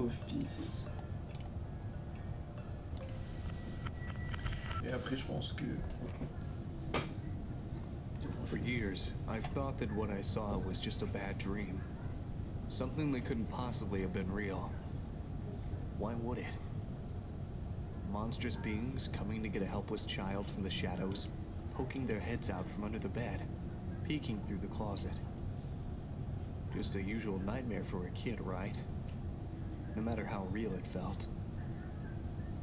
office. Et après, je pense que... For years, I've thought that what I saw was just a bad dream. Something that couldn't possibly have been real. Why would it? Monstrous beings coming to get a helpless child from the shadows, poking their heads out from under the bed, peeking through the closet. Just a usual nightmare for a kid, right? No matter how real it felt.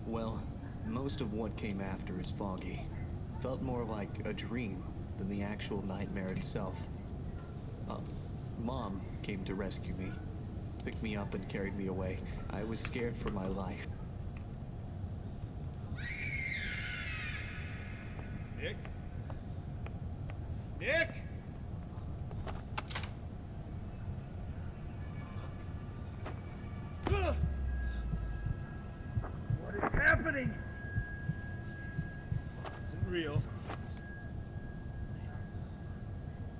Well, most of what came after is foggy. Felt more like a dream than the actual nightmare itself. Mom came to rescue me, picked me up and carried me away. I was scared for my life. Nick? Nick? What is happening? This isn't real.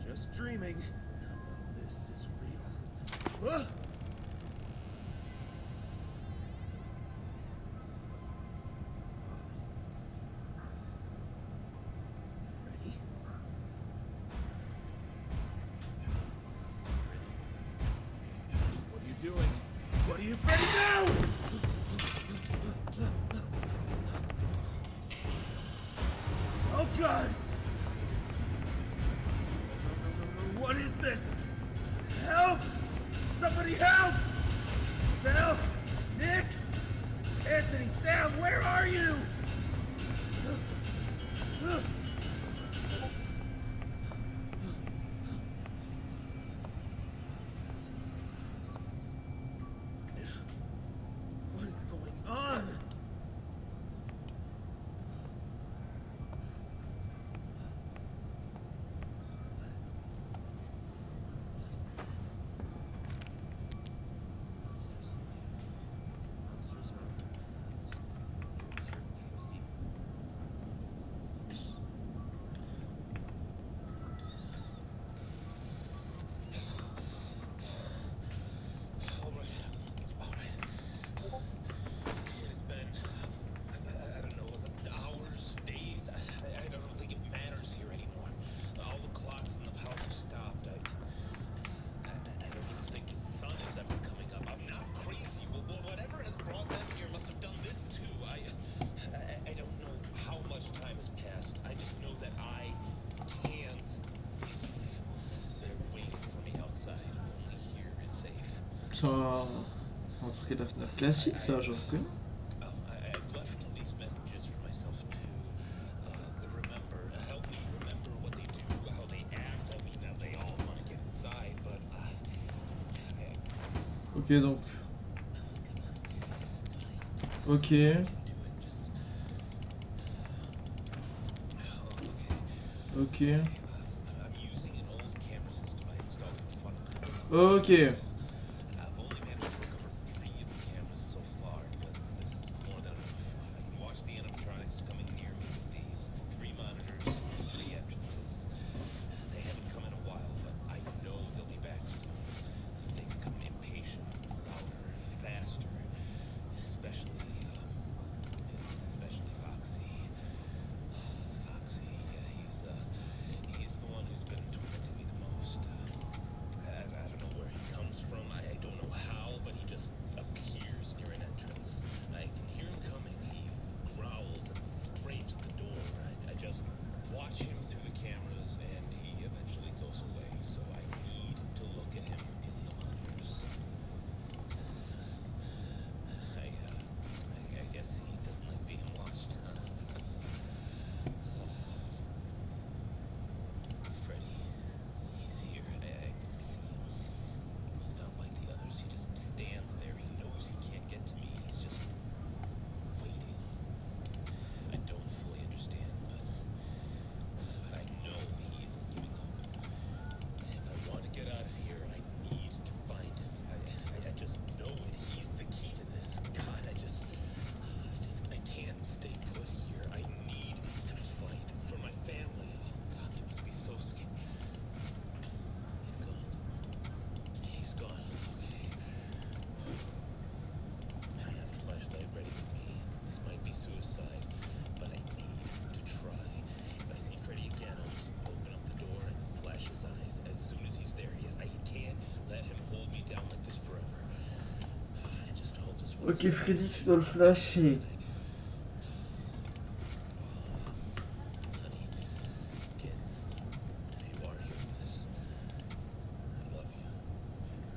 Just dreaming. None of this is real. Ready? What are you doing? What are you ready now? Oh God! What is this? Help! Somebody help! Belle? Nick? Anthony? Sam, where are you? What is going on? It has been, I don't know, hours, days. I don't think it matters here anymore. All the clocks in the house have stopped. I don't even think the sun is ever coming up. I'm not crazy. Well, whatever has brought them here must have done this too. I don't know how much time has passed. I just know that I can't leave. They're waiting for me outside. Only here is safe. C'est un truc à la FNAF classique, ça, je reconnais. I've left these messages for myself too. Remember, help me remember what they do, how they act. I mean, now they all want to get inside, but Ok, donc... Ok. do it. Just okay. Ok. I'm using an old camera system I installed for fun of this. Ok. I've only managed to recover 3 of the cameras so far, but this is more than enough. I can watch the animatronics coming near me with these 3 monitors, 3 entrances. They haven't come in a while, but I know they'll be back soon. They become impatient, louder, faster, especially Foxy. Foxy, yeah, he's the one who's been tormenting me the most. I don't know where he comes from. Ok, Freddy, tu dois le flasher. Honey, kids, if you are hearing this, I love you.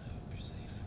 I hope you're safe.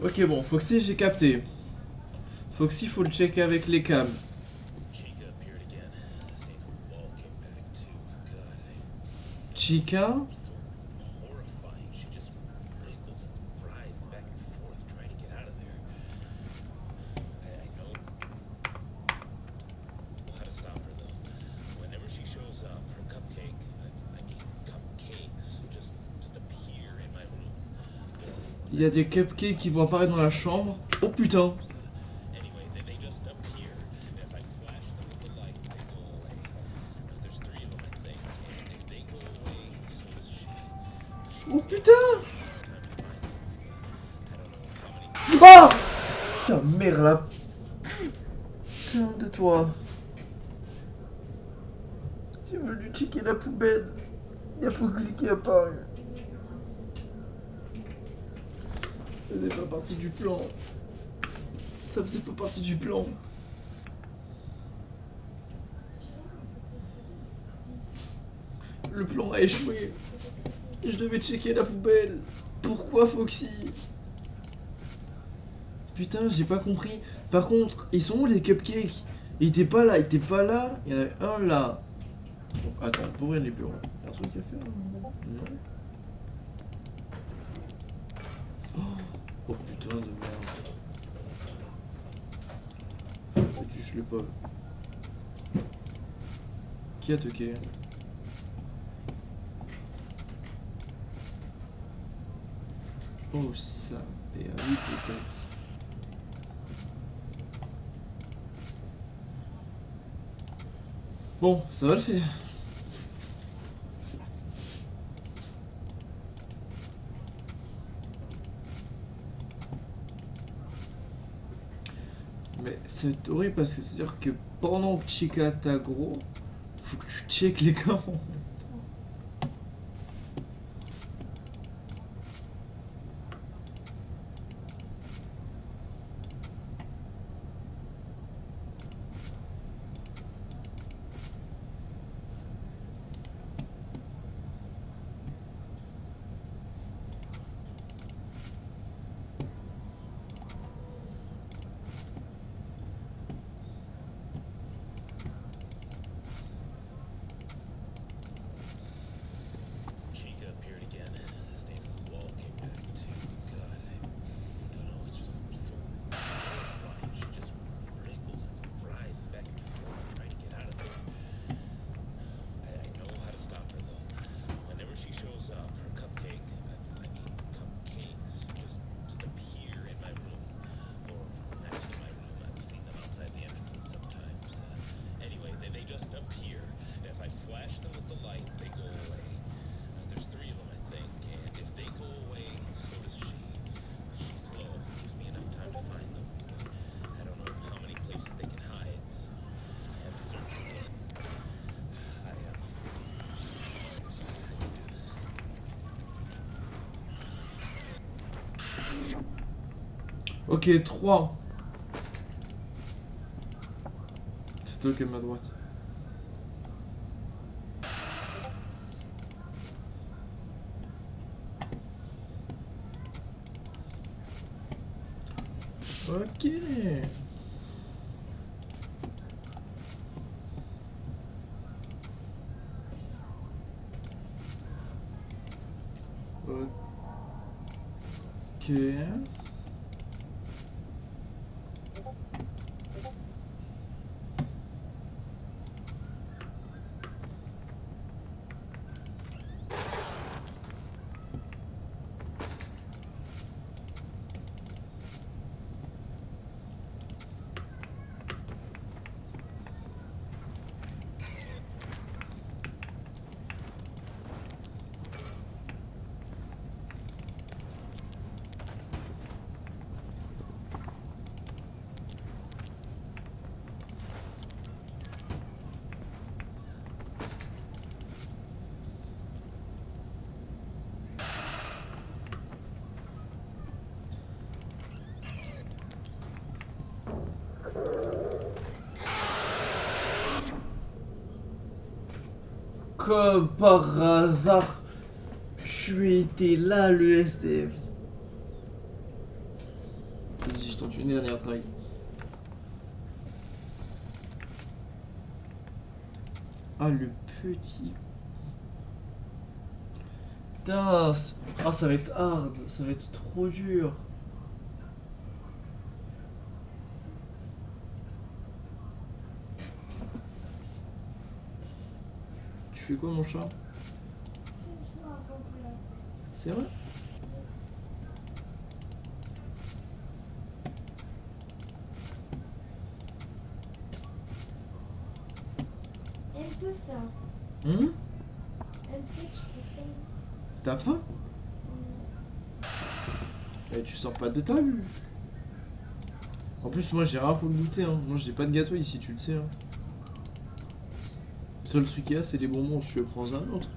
Ok, bon, Foxy, j'ai capté. Foxy, faut le checker avec les cams. Chica appeared again. Stain on the wall came back too. God, Chica? so horrifying. She just wriggles and writhes back and forth trying to get out of there. I know how to stop her though. Whenever she shows up, her cupcake, I mean cupcakes, just appear in my room. Il y a des cupcakes qui vont apparaître dans la chambre. Oh putain! Anyway, they just appear. And if I flash them with the light, they go away. There's 3 of them, I think. And if they go away, so does she. Oh putain! I don't know how many. Oh! Putain, merde là! Putain de toi! J'ai voulu checker la poubelle. Il y a Foxy qui apparaît. Ça faisait pas partie du plan. Ça faisait pas partie du plan. Le plan a échoué. Je devais checker la poubelle. Pourquoi Foxy? Putain, j'ai pas compris. Par contre, ils sont où les cupcakes? Il était pas là, il était pas là. Il y en avait un là. Bon, attends, pour ouvrir les bureaux. Il y a un truc à faire? Non. Oh putain de merde. Je l'ai pas vu. Qui a toqué? Oh ça, et oui peut-être. Bon, ça va le faire. Mais c'est horrible parce que c'est-à-dire que pendant que Chica t'aggro, faut que tu check les gars. Chica appeared again. Stain on the wall came back too. God, I don't know. It's just so horrifying. She just wriggles and writhes back and forth trying to get out of there. I know how to stop her though. Whenever she shows up, her cupcake, I mean cupcakes, just appear in my room or next to my room. I've seen them outside the entrances sometimes. Anyway, they just appear. And if I flash them with the light, they go away. There's 3 of them, I think, and if they go away, so does she. She's slow, gives me enough Ok, 3. C'est toi qui es à ma droite. Ok. Ok. Comme par hasard, tu étais là, le SDF. Vas-y, je tente une dernière try. Ah, le petit. Putain, ah, ça va être hard, ça va être trop dur. Tu fais quoi, mon chat? Je joue à Roblox. C'est vrai? Elle peut faire. Hum? Elle peut, tu peux faire. T'as faim? Eh, tu sors pas de table? En plus, moi j'ai rien pour le goûter, hein. Moi j'ai pas de gâteau ici, tu le sais. Hein. Le seul truc qu'il y a, c'est les bonbons. Je prends un autre.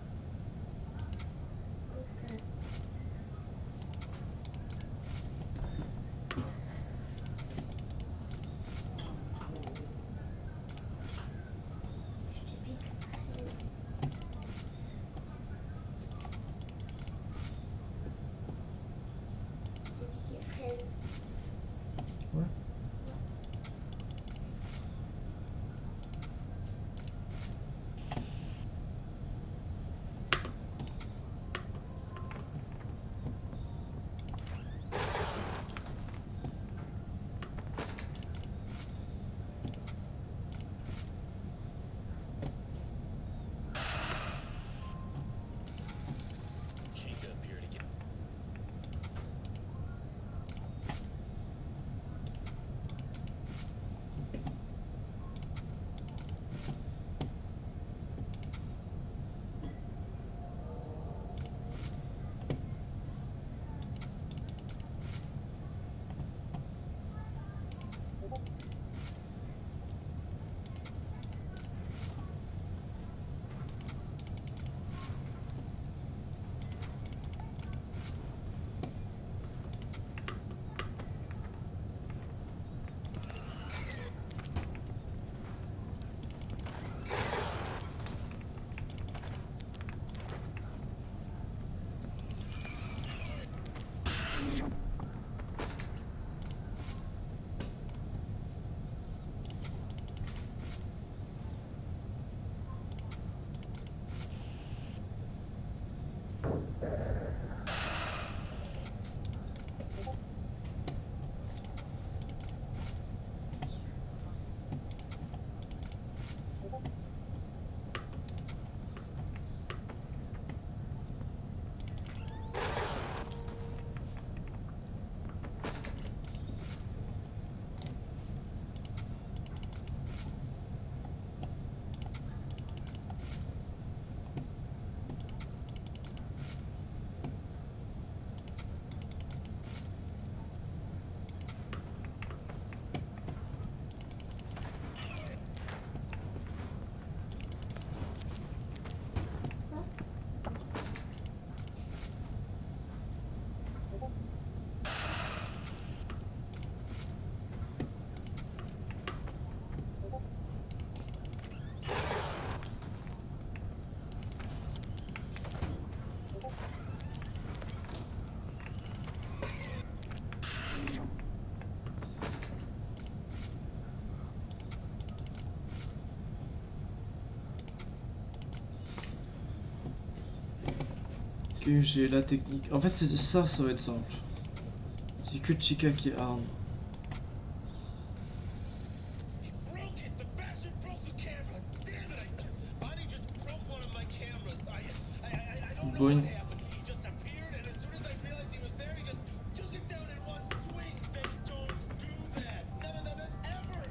Ok, j'ai la technique. En fait, c'est ça, ça va être simple. C'est que Chica qui est hard. He broke it! The bastard broke the camera! Damn it! Bonnie just broke one of my cameras. I don't know Boing. what happened. He just appeared, and as soon as I realized he was there, he just took it down in one swing. They don't do that. None of them ever.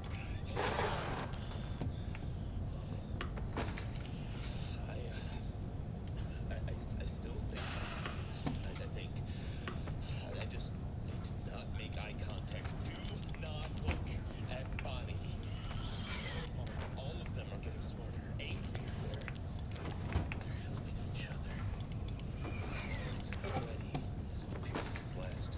I still think I just need to not make eye contact. Do not look at Bonnie. All of them are getting smarter, angrier. They're helping each other. Freddy hasn't appeared since last.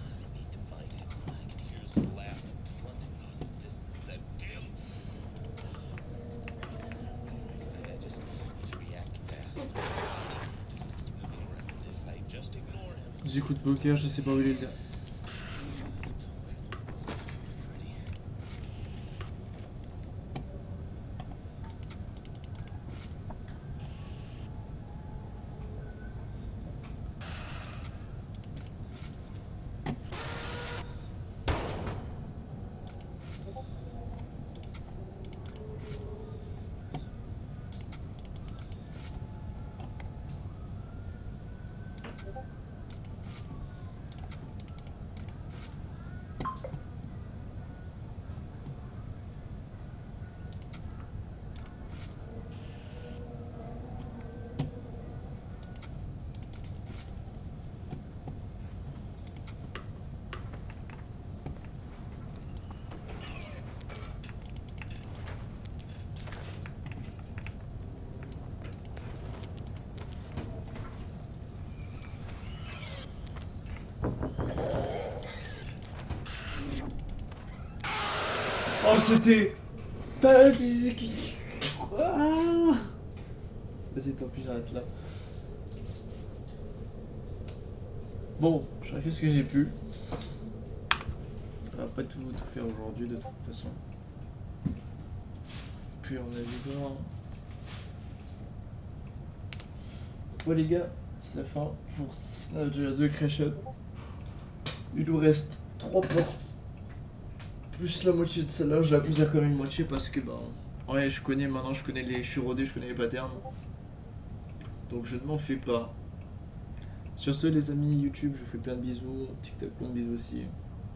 I need to find him. I can hear his laugh taunting me in the distance. That damn. I just need to react fast. Just keeps moving around. If I just ignore him. J'écoute poker, je sais pas où il est le gars. Freddy. Oh, c'était. Ah. Vas-y, tant pis, j'arrête là. Bon, j'ai fait ce que j'ai pu. On va pas tout faire aujourd'hui de toute façon. Puis on a des heures. Bon les gars, c'est la fin pour Snatcher 2 Creation. Il nous reste 3 portes. Plus la moitié de celle-là, je la considère comme une moitié parce que ouais, je connais maintenant, je suis rodé, je connais les patterns. Donc je ne m'en fais pas. Sur ce les amis YouTube, je vous fais plein de bisous, TikTok plein de bisous aussi.